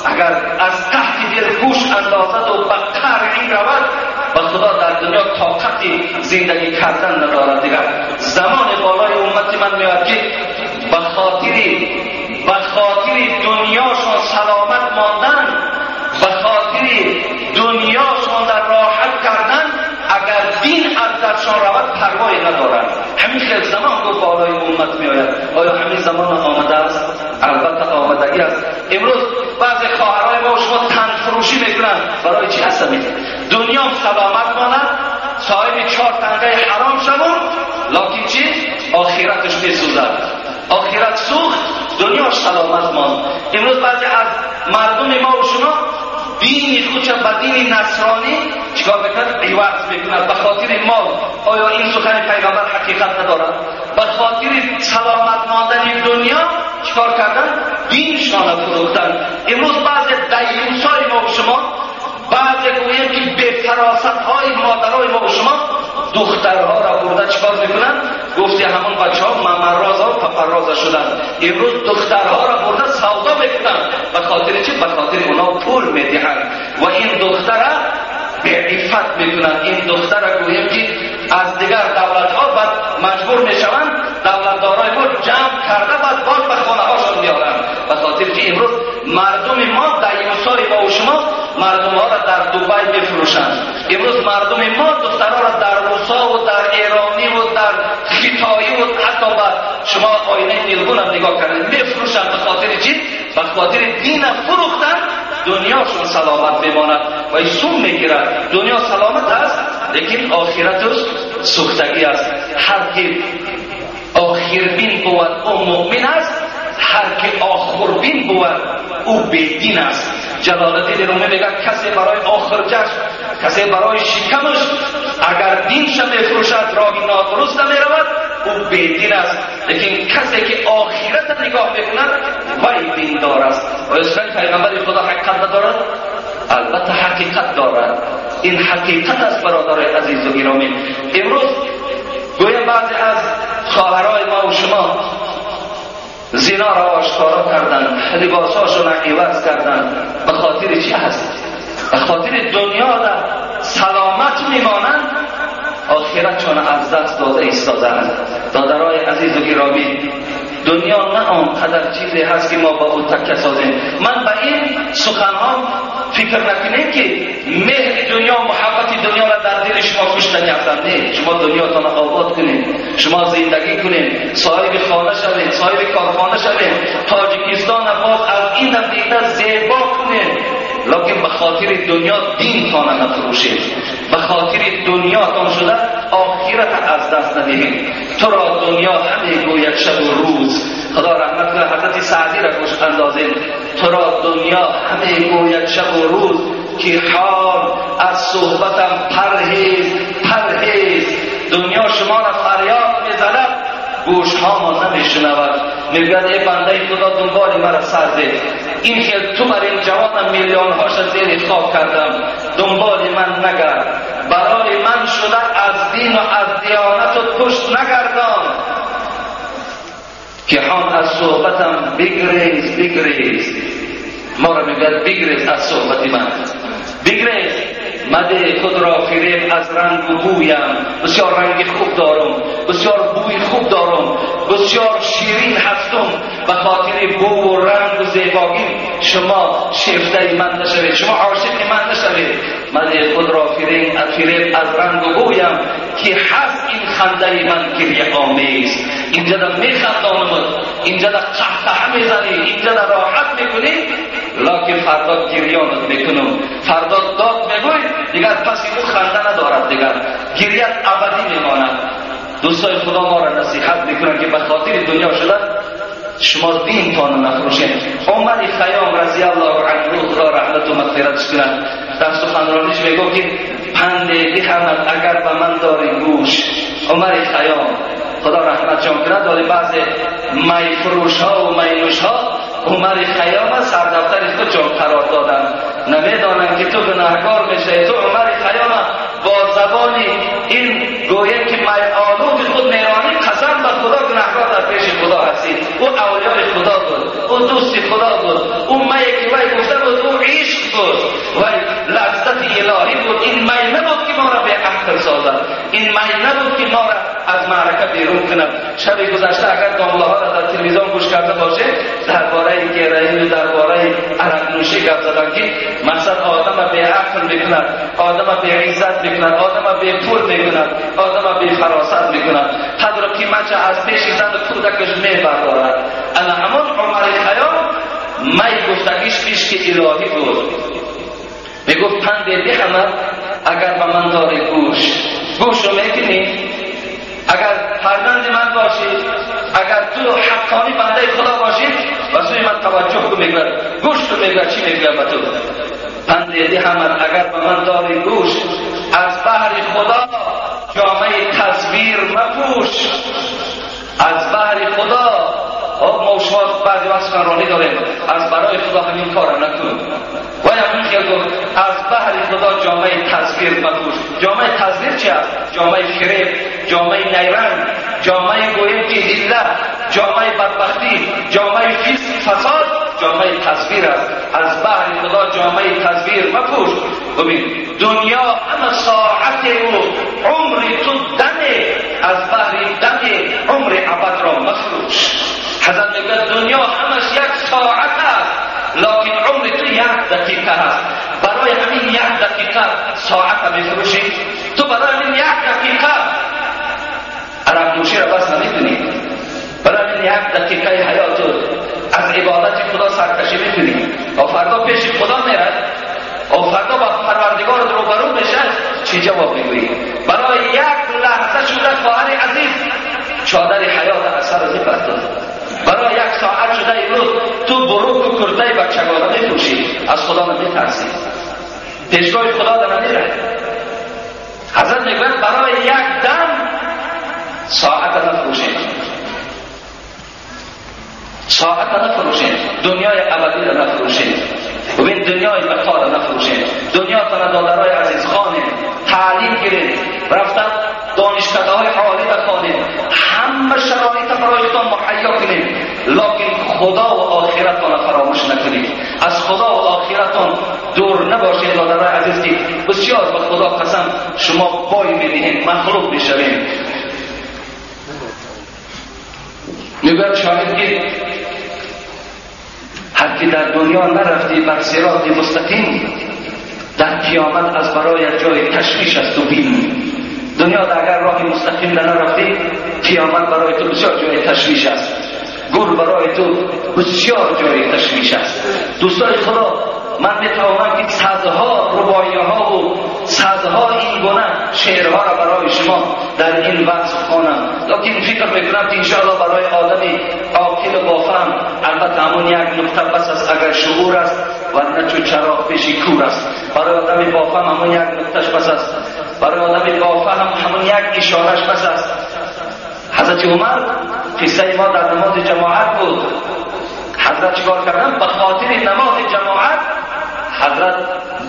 اگر از تحت دلگوش اندازد و به قهر این رود، به خدا در دنیا طاقت زندگی کردن ندارد. دیگر زمان بالای امت من میاد که به خاطر دنیاشون سلامت ماندن، به خاطر دنیاشون در راحت کردن، اگر دین از درشان رود پروایی ندارد. همین خیلی زمان گفت بالای امت می آید. آیا همین زمان آمده است؟ البته آمدگی است. امروز بعضی خواهرای ما شما تن فروشی میکنن. برای چی هست؟ دنیا سلامت ماند، صاحب 4 تنگه حرام شود، لکن چی؟ آخرتش بسوزد. آخرت سوخت، دنیا سلامت ماند. امروز بعضی از مردم ما و شما دین خودش به دین نصرانی چیکار میکنند؟ عوض میکنند به خاطر مال. آیا این سخن پیغمبر حقیقت ندارد؟ به خاطر سلامت ماندن دنیا چیکار کردن؟ دینشان فروختن. امروز بعض دیوسای ما و شما، بعض گویم که به فراست های مادرای ما و شما دخترها را برده چیکار میکنن؟ گفتی همون بچه ها ممراز ها و پپراز شدن. امروز دخترها را برده سودا میکنن. به خاطر چی؟ به خاطر اونا پول میدهند و این دختره به عفت میکنن. این دختره گویم که از دیگر دولت ها بعد مجبور میشوند دولتدارای ما جمع کرده بعد باز به خانه هاشون میارن. به خاطر که امروز مردم ما دیوسای ما و شما مردم ها را در دوبای بفروشند. امروز مردم ما دخترها را در روسا و در ایرانی و در خیتایی و حتی به شما آینه نیلگون هم نگاه کردید بفروشند. به خاطر چی؟ به خاطر دین فروختن دنیاشون سلامت میماند و این سوم میگیرد. دنیا سلامت است لیکن آخرتش سوختگی است. هر که آخربین بود او مؤمن است، هر که آخربین بود او بیدین است. جلال الدین رومی میگه کسی برای آخرجش، کسی برای شکمش اگر دینش میفروشد راه نادرست میرود او بیدین است. لیکن کسی که آخرت نگاه میکند وی دیندار است. و اسم پیغمبر خدا حقیقت ندارد؟ البته حقیقت دارد. این حقیقت است برادرای عزیز و گرامی. امروز گویا بعضی از خواهرای ما و شما زنا را آشکارا کردن، لباساشون را عوض کردن. به خاطر چی هست؟ به خاطر دنیا را سلامت میمانند، آخرتشون از دست داده ایستادند. برادرای عزیز و گرامی، دنیا نه آنقدر چیزی هست که ما با او تکیه سازیم. من به این سخنها فکر نکنید که مهر دنیا و محبت دنیا را در دل شما کشتنی هستند. نه، شما دنیاتان را آباد کنید، شما زندگی کنید، صاحب خانه شوید، صاحب کارخانه شوید، تاجیکستان باز از این دفعه زیبا کنید. لیکن به خاطر دنیا دین تان نفروشید، به خاطر دنیا تان شده آخرت از دست ندهید. تو را دنیا همه گوید شب و روز. خدا رحمت کنه حضرت سعدی را گوش اندازید. تو را دنیا همه گوید شب و روز، که حال از صحبتم پرهیز پرهیز. دنیا شما را فریاد میزند، گوش ها ما نمیشنود. میگوید ای بنده خدا دنبال مرا سرده، این خیل تو بر این جوانم میلیون هاش زیر خواب کردم، دنبال من نگرد، برای من شده از دین و از دیانت و پشت نگردان. که هم از صحبتم بگریز بگریز. ما را میگوید بگریز از صحبت من، بگریز مده خود را فریب از رنگ و بویم. بسیار رنگ خوب دارم، بسیار بوی خوب دارم، بسیار شیرین هستم. به خاطر بو و رنگ و زیبایی شما شیفته من نشوید، شما عاشق من نشوید. مده خود را فریب از رنگ و بویم، که هست این خنده من گریه آمیز. اینجا در میخندانم، اینجا در قهقه میزنی، اینجا در راحت میکنی، لیکن فردا گریانت میکنم، فردا داد میگوی، دیگر پس او خنده ندارد، دیگر گریت ابدی میماند. دوستای خدا ما را نصیحت میکنن که به خاطر دنیا شده شما دین تان نفروشین. عمر خیام رضی الله عنه خدا رحمت و مغفرتش کنه در سخنرانیش میگه که پند دهمت اگر به من داری گوش. عمر خیام خدا رحمت جان کنه داره بعض می فروش ها و می نوش ها عمر خیام سردفتر خود جان قرار دادن. نمیدانن که تو گناهکار میشه. تو عمر خیام با زبان این گویه که می آلود خود میرانی قسم به خدا گناهکار در پیش خدا هستی. او اولیای خدا بود، او دوست خدا بود، او می که وی گفته بود او عشق بود، وی لذت الهی بود. این می نبود که ما را به عقل سازد، این می نبود که ما را از معرکه بیرون کند. شب گذشته اگر دامله ها را در تلویزیون گوش کرده باشه درباره گرایی و درباره عرق نوشی گپ زدن که مثلا آدم به عقل میکند، آدم به عزت میکند، آدم به پول میکند، آدم به فراست میکند، قدر و قیمت از پیش زن کودکش میبردارد. انا همون عمر خیام می گفتگیش پیش که الهی بود. میگفت پند دهمت اگر به من داری گوش رو میکنی، اگر فرزند من باشی، اگر تو حقانی بنده خدا باشی، و سوی من توجه کو میگوید، گوش تو میگوید چی میگوید به تو. پند دهمت اگر به من داری گوش، از بحر خدا جامعه تصویر مپوش. از بحر خدا ما شما بعضی وقت سخنرانی داریم، از برای خدا همین کار نکن. و همین خیلی گفت از بحر خدا جامعه تصویر مپوش. جامعه تصویر چی است؟ جامعه فریب، جامعه نیرنگ، جامعه گویم که حیله، جامعه بدبختی، جامعه فساد، جامعه تصویر است. از بحر خدا جامعه تصویر مپوش. ببین دنیا همه ساعت و عمر تو دمه، از بحر دمه عمر عبد را مفروش. حضرت میگه دنیا همش یک ساعت است، لیکن عمر تو یک دقیقه است. برای همین یک دقیقه ساعت میفروشی. تو برای همین یک دقیقه عرق نوشی را بس نمیکنی، برای همین یک دقیقه حیات از عبادت خدا سرکشی میکنی و فردا پیش خدا میرد و فردا با پروردگار روبرو میشه، چی جواب میگویی؟ برای یک لحظه شده خواهر عزیز چادر حیات اثر از میپرد. برای یک ساعت شده امروز تو بروک و کرده بچگانه میفروشی، از خدا نمیترسی، پیشگاه خدا در نمیره. حضرت میگوید برای یک دم ساعت نفروشید، ساعت نفروشید، دنیای ابدی را نفروشید. ببین دنیای بقا را نفروشید. دنیا طرفدارای عزیز خانه تعلیم گیرید، رفتن دانشکده‌های عالی بخوانید، همه شرایط برایتان مهیا کنید، لکن خدا و آخرتان فراموش نکنید. از خدا و آخرتان دور نباشید برادرای عزیز که بسیار به خدا قسم شما بای می‌دهید، مخلوق می‌شوید. میگوید شاید که هر کی در دنیا نرفتی بر صراط مستقیم، در قیامت از برای جای تشویش است و بیم. دنیا اگر راه مستقیم نرفتی، قیامت برای تو بسیار جای تشویش است، گل برای تو بسیار جای تشویش است. دوستان خدا، من میتوانم که صدها رباعیه‌ها و صدها این گونه شعرها را برای شما در این وقت خوانم، لیکن فکر میکنم که انشاءالله برای آدمی عاقل با فهم البته همون یک نقطه بس است اگر شعور است، ورنه چون چراغ پیش کور است. برای آدمی با فهم همون یک نقطهش بس است، برای آدمی با فهم همون یک اشارهش بس است. حضرت عمر قصه ما در نماز جماعت بود. حضرت چیکار کردن؟ به خاطر نماز جماعت حضرت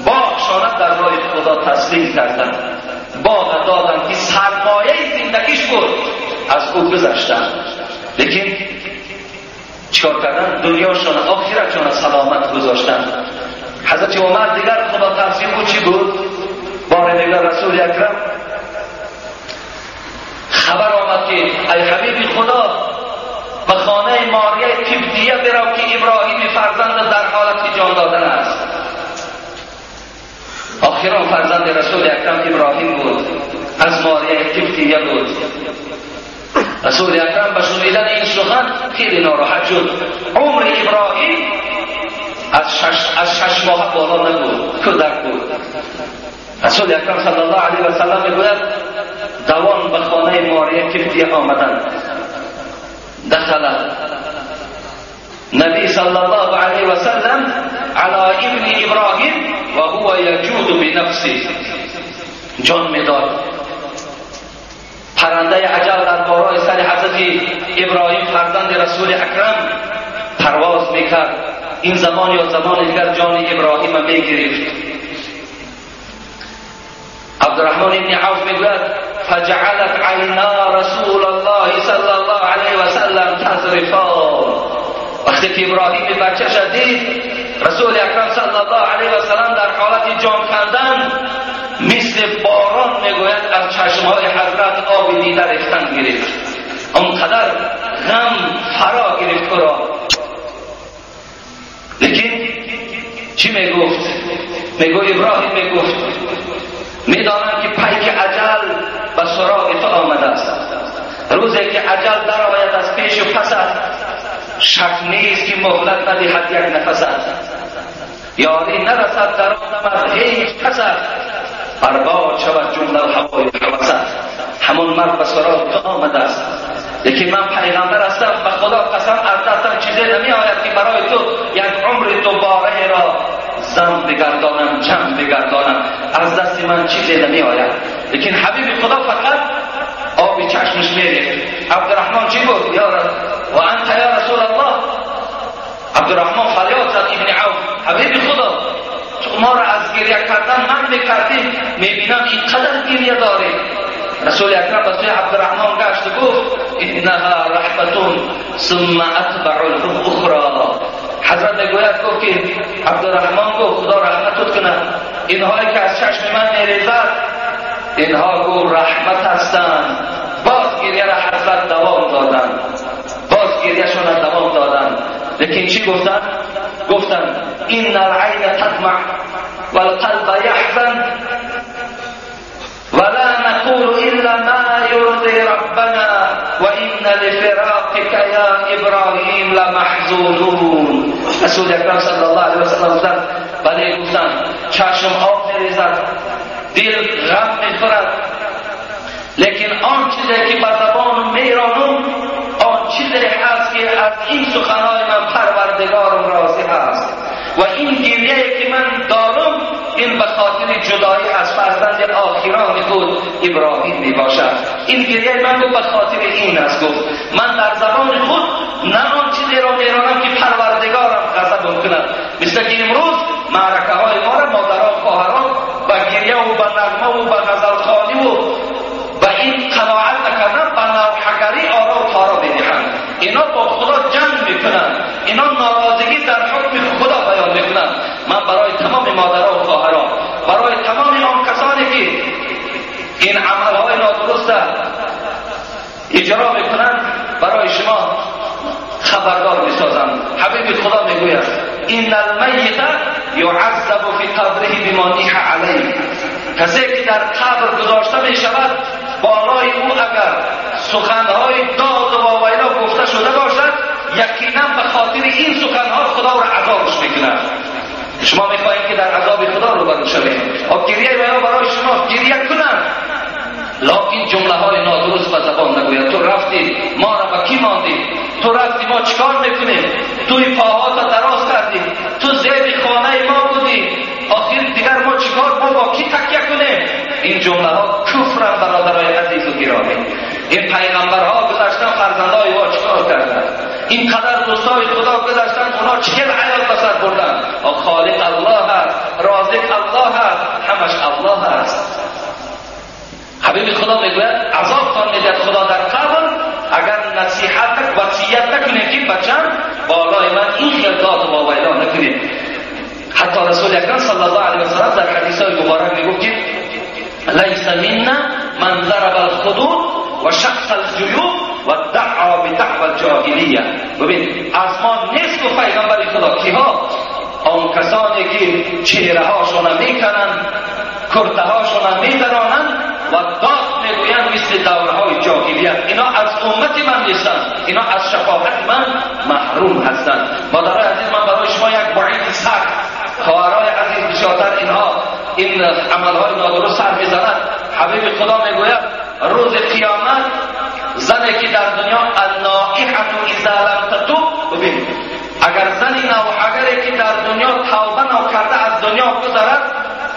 باغ شانت در راه خدا تسلیم کردن، باغ دادن که سرمایه زندگیش بود، از او گذشتن. لیکن چیکار کردن؟ دنیاشان آخرتشان سلامت گذاشتن. حضرت عمر دیگر خدا تسلیم بود چی بود؟ بار دیگر رسول اکرم خبر آمد که ای حبیب خدا به خانه ماریه کبتیه برو که ابراهیم فرزند در حالت جان دادن است. آخران فرزند رسول اکرم ابراهیم بود، از ماریه کبتیه بود. رسول اکرم به شنیدن این سخن خیلی ناراحت شد. عمر ابراهیم از شش ماه بالا نبود، کودک بود. رسول اکرم صلی الله علیه و سلم میگوید دوان به خانه ماریه کبتیه آمدند. دخل نبی صلی الله علیه و سلم علی ابن ابراهیم و هو یجود بنفسه. جان میداد. پرنده اجل در بالای سر حضرت ابراهیم فرزند رسول اکرم پرواز میکرد. این زمان یا زمان دیگر جان ابراهیم میگرفت. عبدالرحمن ابن عوف میگوید فجعلت عینا رسول الله صلی الله علیه و سلم تذرفان. وقتی که ابراهیم بچه شدید، رسول اکرم صلی الله علیه و سلم در حالت جان کندن مثل باران میگوید از چشمهای حضرت آب دیده ریختن گرفت. اونقدر غم فرا گرفت او را. لیکن چی میگفت؟ میگو ابراهیم میگفت میدانم که پیک اجل به سراغ تو آمده است. روزی که اجل در آید از پیش و پس شک نیست که مهلت ندهد یک نفس است. یاری نرسد در آن مرد هیچ کس است، برباد شود جمله هوای هوس. همون مرد به سراغ تو آمده است. لیکن من پیغمبر هستم، به خدا قسم از دستم چیزی نمی آید که برای تو یک عمر دوباره را زم بگردانم، جمع بگردانم. از دست من چیزی نمی آید. لیکن حبیب خدا فقط آبی چشمش میریخت. عبدالرحمن چی بود؟ و انت یا رسول الله. عبدالرحمن فریاد زد ابن عوف حبیب خدا تو ما را از گریه کردن من میکردیم، میبینم اینقدر گریه داری. رسول اکرم به سوی عبدالرحمن گشت و گفت انها رحمتون ثم اتبع الاخرى. حضرت میگوید گفت که عبدالرحمن گفت خدا رحمتت کنه، اینهایی که از چشم من میریزد اینها گو رحمت هستند. باز گریه را حضرت دوام دادن، باز گریهشون را دوام دادن. لیکن چی گفتن؟ گفتن این العین تدمع والقلب یحزن ولا نقول الا ما يرضي ربنا وان لفراقك يا ابراهیم لمحزونون. رسول اکرم صلی الله علیه و سلم گفتن بله، گفتن چشم آب میریزد، دل غم میخورد، لیکن آن چیزی که به زبان میرانم آن چیزی هست که از این سخنهای من پروردگارم راضی هست. و این گریه که من دارم این به خاطر جدایی از فرزند آخران خود ابراهیم می باشد. این گریه من گفت به خاطر این است. گفت من در زبان خود نه آن چیزی را میرانم که پروردگارم غضب کند. مثل که امروز معرکه های ما را مادرها و خواهران به گریه و به نغمه و به غزلخوانی و به این قناعت نکردن به نوحگری آرا و تارا بدهند. اینا با خدا جنگ میکنند، اینا ناراضگی در حکم خدا بیان میکنند. من برای تمام مادرها و خواهران، برای تمام آن کسانی که این عملهای نادرست اجرا میکنند برای شما خبردار میسازم. حبیب خدا میگوید این المیت یعذب فی قبره بما نیح علیه. کسی که در قبر گذاشته میشود بالای او اگر سخنهای داد و واویلا گفته شده باشد یقینا به خاطر این سخنها خدا را عذابش میکند. شما میخواهید که در عذاب خدا رو برو شوید، گریه برای شما گریه کنند، لکن جمله های نادرست به زبان نگوید. تو رفتی ما را با کی ماندی؟ تو رفتی ما چیکار میکنیم؟ توی پاهات دراز کردی، تو زیر خانه ما بودی، آخر دیگر ما چیکار با کی تکیه کنیم؟ این جمله ها کفرن برادرای عزیز و گرامی. این پیغمبرها گذشتن فرزندای ما چیکار کردن؟ این قدر دوستای خدا گذشتن اونا 40 حیات به سر بردن. خالق الله هست، رازق الله هست، همش الله هست. حبیب خدا میگوید عذاب تان میدهد خدا در قبر اگر نصیحت وصیت نکنید که بچم بالای من این خیالات و واویلا نکنید. حتی رسول اکرم صلی الله علیه و سلم در حدیث‌های مبارک میگفت که لیس منا من ضرب الخدود و شق الجیوب و دعا بدعوى الجاهلیه. ببین از ما نیست و پیغمبر خدا کیها؟ آن کسانی که چهره هاشون میکنند، کرته هاشون میدرانند و داد میگویند مثل دوره های جاهلیت. اینا از امت من نیستند، اینا از شفاعت من محروم هستند. مادرای عزیز، من برای شما یک وعید سخت، خواهرای عزیز بسیارتر اینها این عملهای نادرست سر میزنند. حبیب خدا میگوید روز قیامت زنی که در دنیا النائحة اذا لم تتوب، ببین اگر زنی نوحگری که در دنیا توبه نکرده از دنیا گذرد،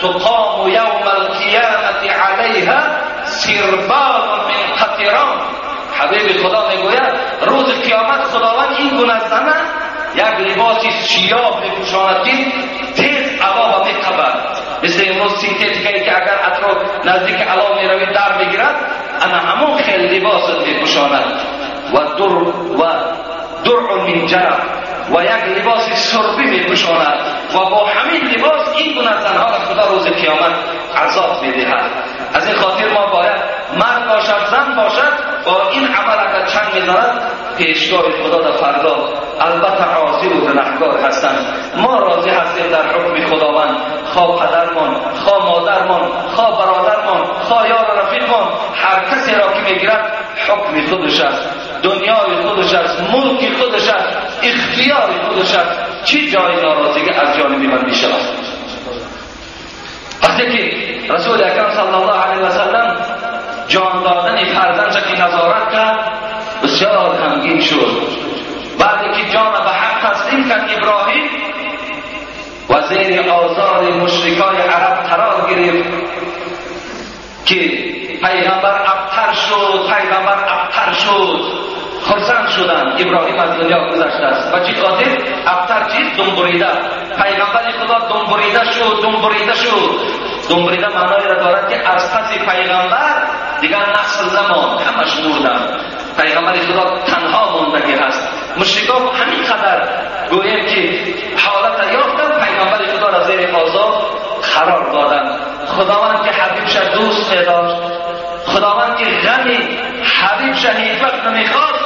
تقام یوم القیامت علیها سربال من قطران. حبیب خدا میگوید روز قیامت خداوند این گونه زنه یک لباسی سیاه میپوشاند که تیز علا میقبد، مثل امروز سینتتیکی که اگر اطراف نزدیک علا میروید در میگیرد، اما همون خیلی لباس میپوشاند و درع من جرب و یک لباس سربی میپوشاند و با همین لباس این گونه زنها را خدا روز قیامت عذاب میدهد. از این خاطر ما باید مرد باشد زن باشد با این عمل اگر چنگ میزند پیشگاه خدا در فردا البته عاصی و گناهکار هستند. ما راضی هستیم در حکم خداوند، خواه پدرمان، خواه مادرمان، خواه برادرمان، خواه یار و رفیقمان، هر کسی را که میگیرد حکم خودش است، دنیای خودش است، ملک خودش است، اختیار خودش است. چی جای ناراضگی از جانب من میشه؟ وقتی که رسول اکرم صلی الله علیه و سلم جان دادن فرزندش که نظارت کرد بسیار غمگین شد. بعد که جان به حق تسلیم کرد ابراهیم و زیر آزار مشرکای عرب قرار گرفت که پیغمبر ابتر شد، خرسند شدند ابراهیم از دنیا گذشته است. و چی خاطر؟ ابتر چیست؟ دنبریده. پیغمبر خدا دنبریده شد. دنبریده معنای را دارد که از پس پیغمبر دیگر نسل زمان همش مردن، پیغمبر خدا تنها ماندگی هست. مشرکان همین قدر گویم که حالت یافتن پیغمبر خدا را زیر آزار قرار دادن. خداوند که حبیبش دوست می‌داشت، خداوند که غمی حبیبش هیچ وقت نمیخواست،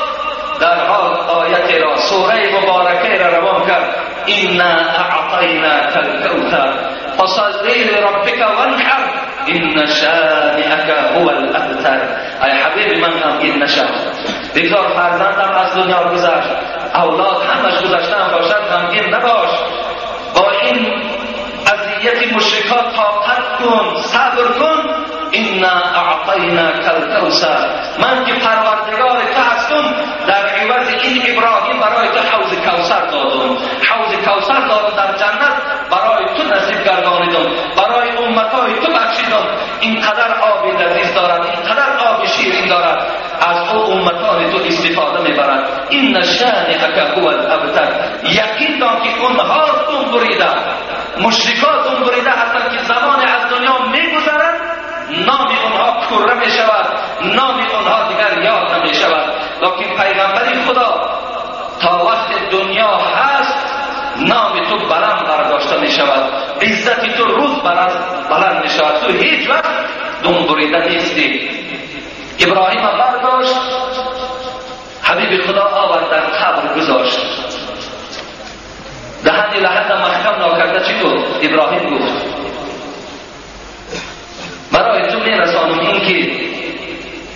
در حال آیت را سوره مبارکه را روان کرد: انا اعطیناک الکوثر فصلی لربک وانحر ان شانئک هو الابتر. ای حبیب من غمگین نشو، بگذار فرزندم از دنیا گذشت، اولاد همش گذشتن باشد، غمگین نباش، با این اذیت مشرکان طاقت کن، صبر کن. انا اعطیناک الکوثر، من که پروردگار تو هستم، در عوض این ابراهیم برای تو حوض کوثر دادم. حوض کوثر دادم در جنت برای تو نصیب گردانیدم، برای امتای تو بخشیدم. اینقدر آب لذیذ دارد، اینقدر آب شیرین دارد، از او امتان تو استفاده میبرد. این شانئک هو الابتر، یقین دان که اونها دنبریده مشرکات اون بریده هستند که زمان از دنیا میگذرند، نام اونها کره می شود، نام اونها دیگر یاد نمی شود. لیکن پیغمبری خدا تا وقت دنیا هست نام تو بلند برداشته می شود، عزت تو روز بلند می شود. تو هیچ وقت دم بریده نیستی. ابراهیم برداشت، حبیب خدا آورد در قبر گذاشت، دهن لحظه محکم ناکرده. چی گفت؟ ابراهیم گفت برای تو می رسانم این که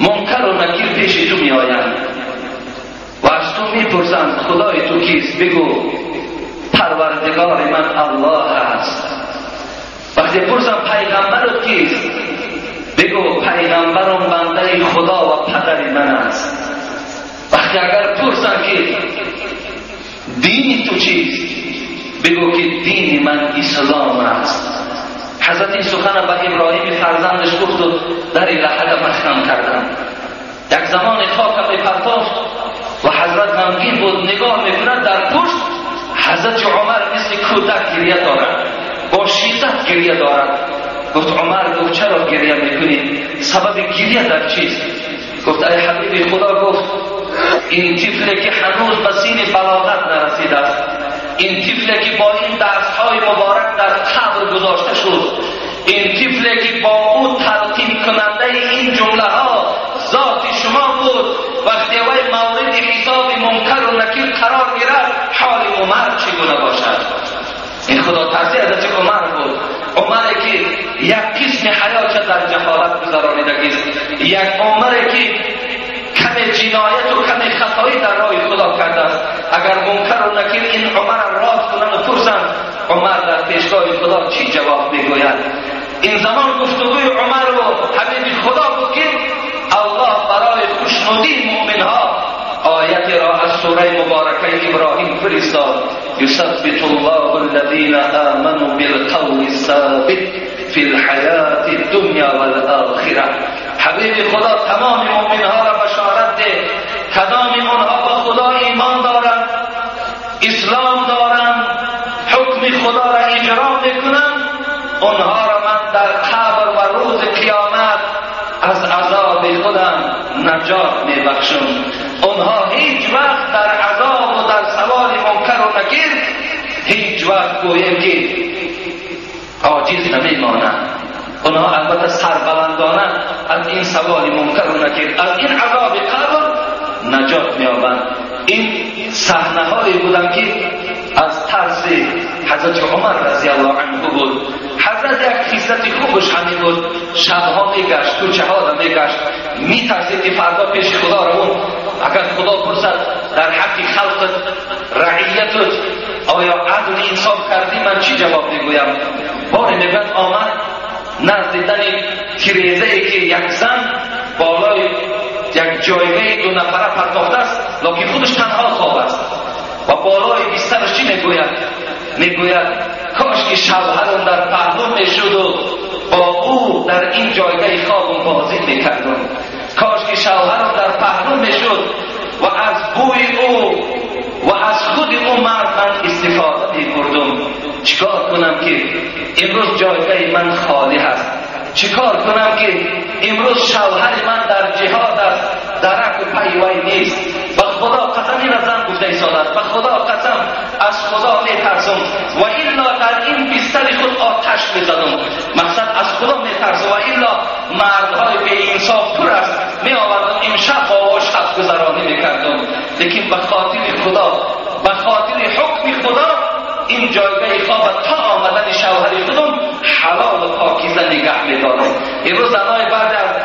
منکر و نکیر پیش تو می آیند و از تو می پرسند خدای تو کیست؟ بگو پروردگار من الله هست. وقتی پرسم پیغمبرت کیست؟ بگو پیغمبرم بنده خدا و پدر من است. وقتی اگر پرسم که دین تو چیست؟ بگو که دین من اسلام است. حضرت این سخن به ابراهیم فرزندش گفت و در این لحظه محکم کردند. یک زمان خاک به پرتافت و حضرت غمگین بود، نگاه میکند در پشت حضرت عمر مثل کودک گریه دارد، با شدت گریه دارد. گفت عمر، گفت چرا گریه میکنی؟ سبب گریه در چیست؟ گفت ای حبیب خدا، گفت این طفلی که هنوز به سین بلاغت نرسیده است، این طفلی که با این درس‌های مبارک در قبر گذاشته شد، این طفلی که با او تلقین کننده این جمله ها ذات شما بود، وقتی وی مورد حساب منکر و نکیر قرار گرفت حال عمر چگونه باشد؟ این خدا ترسی حضرت عمر بود. عمری که یک قسم حیات در جهالت گذرانیدگی است، یک عمری که کم جنایت و کم خطایی در راه خدا کرده است. اگر منکر و نکیر این عمر راد کنند و پرسند عمر در پیشگاه خدا چی جواب میگوید؟ این زمان گفتگوی عمر و حبیب خدا بود که الله برای خوشنودی مؤمنها آیت را از سوره مبارکه ابراهیم فرستاد: یثبت الله الذین آمنوا بالقول الثابت فی الحیات الدنیا والآخره. حبیب خدا تمام مؤمنها را بشارت ده، کدام آنها با خدا ایمان دارند، اسلام دارند، حکم خدا را اجرا میکنند، آنها را من در قبر و روز قیامت از عذاب خودم نجات میبخشم. آنها هیچ وقت در عذاب و در سوال منکر و نکیر هیچ وقت گویم که عاجز نمیمانند. آنها البته سربلندانه از این سوال منکر و نکیر، از این عذاب قبر نجات میابند. این صحنه هایی بودن که از طرز حضرت عمر رضی الله عنه بود. حضرت یک خصلت خوبش همین بود، شبها میگشت، کوچه ها میگشت، میترسید که فردا پیش خدا رو اگر خدا پرسد در حق خلقت رعیتت آیا عدل انصاف کردی، من چی جواب میگویم؟ بار نبت آمد نزد دن تیریزه ای که یک زن بالای یک جایگاه 2 نفره پرداخته است، لیکن خودش تنها خواب است و بالای بسترش چی میگوید؟ میگوید کاش که شوهرم در پهلو میشد و با او در این جایگاه خوابم بازی میکردم، کاش که شوهرم در پهلو میشد و از بوی او و از خود او مرد من استفاده میبردم. چیکار کنم که امروز جایگاه من خالی هست؟ چیکار کنم که امروز شوهر من در جهاد است، درک و پیوی نیست؟ به خدا قسم، این زن گفته ایسادت، به خدا قسم از خدا میترسم و الا در این بستر خود آتش میزدم. مقصد از خدا میترسم و الا مردهای بی انصاف پر است، می آوردم امشب با شب گذرانی میکردم. لیکن به خاطر خدا، به خاطر حکم خدا این جایگاه خواب تا آمدن شوهر خودم حلال و پاکیزه نگه میدارم. امروز زنای بعد از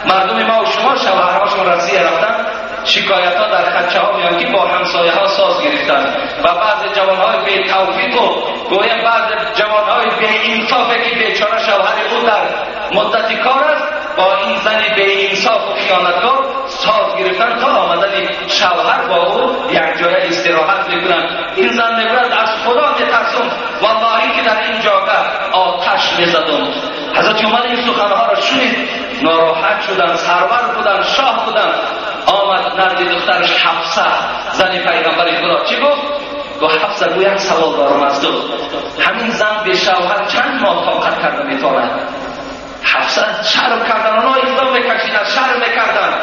مردم ما و شما شوهرهاشون رسیه رفتن، شکایت ها در خدچه ها میان که با همسایه ها ساز گرفتن و بعض جوان های بی توفیق و گویم بعض جوان های بی انصافه که بیچاره شوهر او در مدت کار است با این زن بی انصاف و خیانتکار ساز گرفتن تا آمدن شوهر با او یک جای استراحت میکنن. این زن میگوید از خدا میترسم والله که در این جاگه آتش میزدم. حضرت عمر این سخنها را شنید، ناراحت شدن، سرور بودن، شاه بودن. آمد نزد دخترش حفصه زن پیغمبر خدا، چی گفت؟ گفت حفصه گو یک سوال دارم از تو، همین زن به شوهر چند ماه طاقت کرده میتواند؟ حفصه شرم کردن، اونا اقدام میکشیدن، شرم میکردن،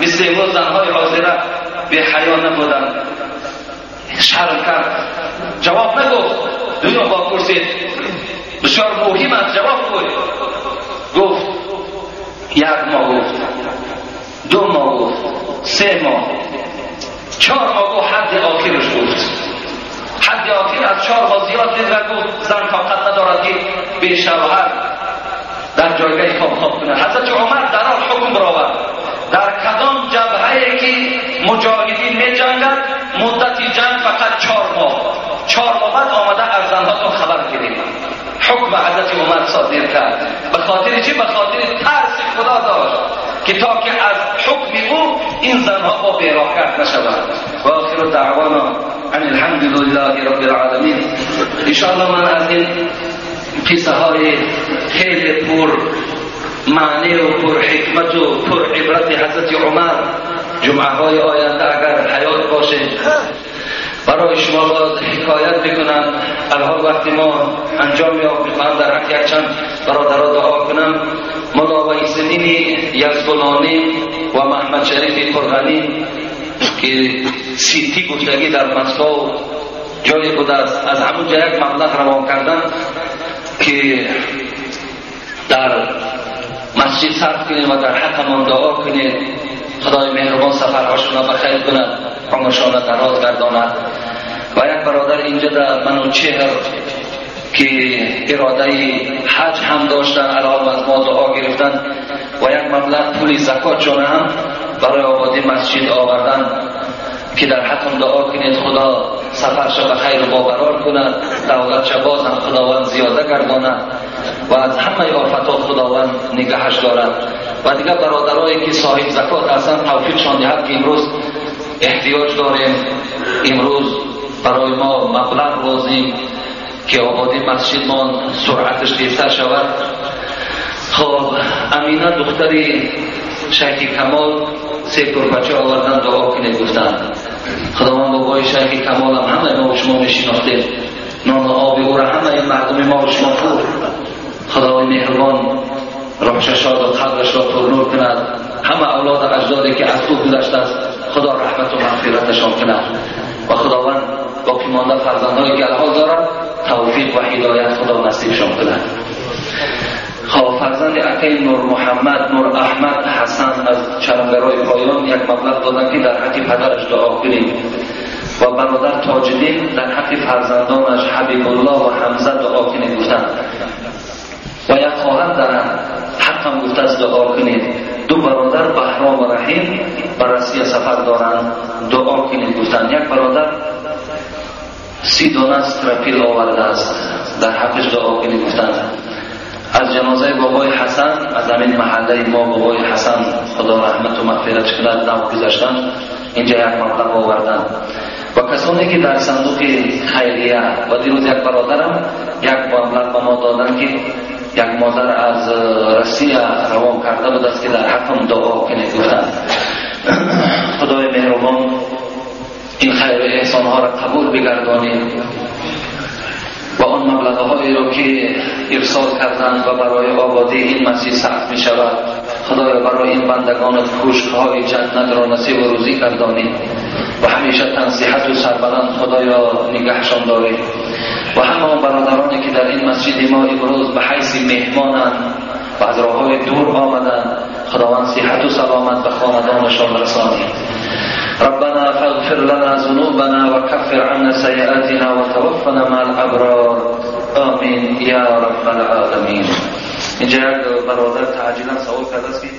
مثل امروز زنهای حاضره به حیا نبودن، شرم کرد، جواب نگفت. دویم با پرسید، بسیار مهم است، جواب گوی. گفت 1 ماه، گفت 2 ماه، گفت 3 ماه، 4 ماه، گفت حد آخرش گفت. حد آخر از 4 ماه زیاد دید و گفت زن طاقت ندارد که به شوهر در جایگاه خواب کنه. حضرت عمر در آن حکم برآورد در کدام جبهه‌ای که مجاهدین می جنگند مدت جنگ فقط 4 ماه. 4 ماه بعد آمده از زنهاتون خبر گیرید. حکم حضرت عمر صادر کرد. به خاطر چی؟ به خاطر ترس خدا داشت که تا که از حکم او این زنها با بیراکت نشوند. و آخر دعوانا ان الحمد لله رب العالمین. انشاءالله من از این قصه های خیلی پر معنی و پر حکمت و پر عبرت حضرت عمر جمعه های آینده اگر حیات باشه برای شما باز حکایت بکنم. الان وقتی ما انجام می‌کنم در حق یک چند برادرها دعا کنم. مولا ویسنین یزبلانی و محمد شریف پرغنی که سیتی گفتگی در مسکو جایی بود از همون جا یک مبلغ روان کردن که در مسجد صرف کنید و در حقمان دعا کنید خدای مهربان سفرهاشون را بخیر کند، عمرشان را دراز گرداند. و یک برادر اینجا در منوچهر که اراده حج هم داشتن الان از ما دعا گرفتن و یک مبلغ پول زکاتشون هم برای آبادی مسجد آوردن که در حقم دعا کنید خدا سفرش به خیر و باقرار کند، دولتش باز هم خداوند زیاده گرداند و از همه آفتات خداوند نگهش دارد. و دیگر برادرایی که صاحب زکات هستند توفیقشان دهد که امروز احتیاج داریم، امروز برای ما مبلغ لازم که آبادی مسجد ما سرعتش تیزتر شود. خب امینه دختری شیخ کمال 3 بچه آوردن دعا کنه گفتن خداوند بابای شیخ کمال هم همه ما شما میشناختیم، نان و آب او را همه این مردم ما شما پر خداوند مهربان روحش شاد و قبرش را پرنور کند. همه اولاد اجدادی که از او گذشته است خدا رحمت و مغفرتشان کند و خداوند باقی مانده فرزندانی که الحال دارند توفیق و هدایت خدا نصیبشان کند. خب فرزند اکه نور محمد، نور احمد حسن از چرمگرای پایان یک مبلغ دادن که در حق پدرش دعا کنیم و برادر تاجدین در حق فرزندانش حبیب الله و حمزه دعا کنیم گفتن و یک خواهر دارن حقم گفته از دعا کنید. 2 برادر بهرام و رحیم بررسی سفر دارن دعا کنید گفتن. یک برادر 30 دانه استرپیل آورده است در حقش دعا کنید گفتن. از جنازه بابای حسن از همین محله ما بابای حسن خدا رحمت و مغفرت کند نو گذاشتن اینجا یک مبلغ آوردن. و کسانی که در صندوق خیریه و دیروز یک برادرم یک مبلغ به ما دادن که یک مادر از روسیه روان کرده بود است که در حقم دعا کنید گفتن. خدای مهربان این خیر و احسان ها را قبول بگردانید و آن مبلغ هایی را که ارسال کردند و برای آبادی این مسجد صرف می شود خدایا برای این بندگان کوشک های جنت را نصیب و روزی گردانید و همیشه تنصیحت و سربلند خدایا نگهشان دارید. و همه آن برادرانی که در این مسجد ما امروز به حیث مهمانند و از راه‌های دور آمدند خداوند صحت و سلامت به خاندانشان رسانید. ربنا فاغفر لنا ذنوبنا وكفر عنا سيئاتنا وتوفنا مع الابرار آمین یا رب العالمین. اینجا یک برادر تعجیلا سوال کرده است که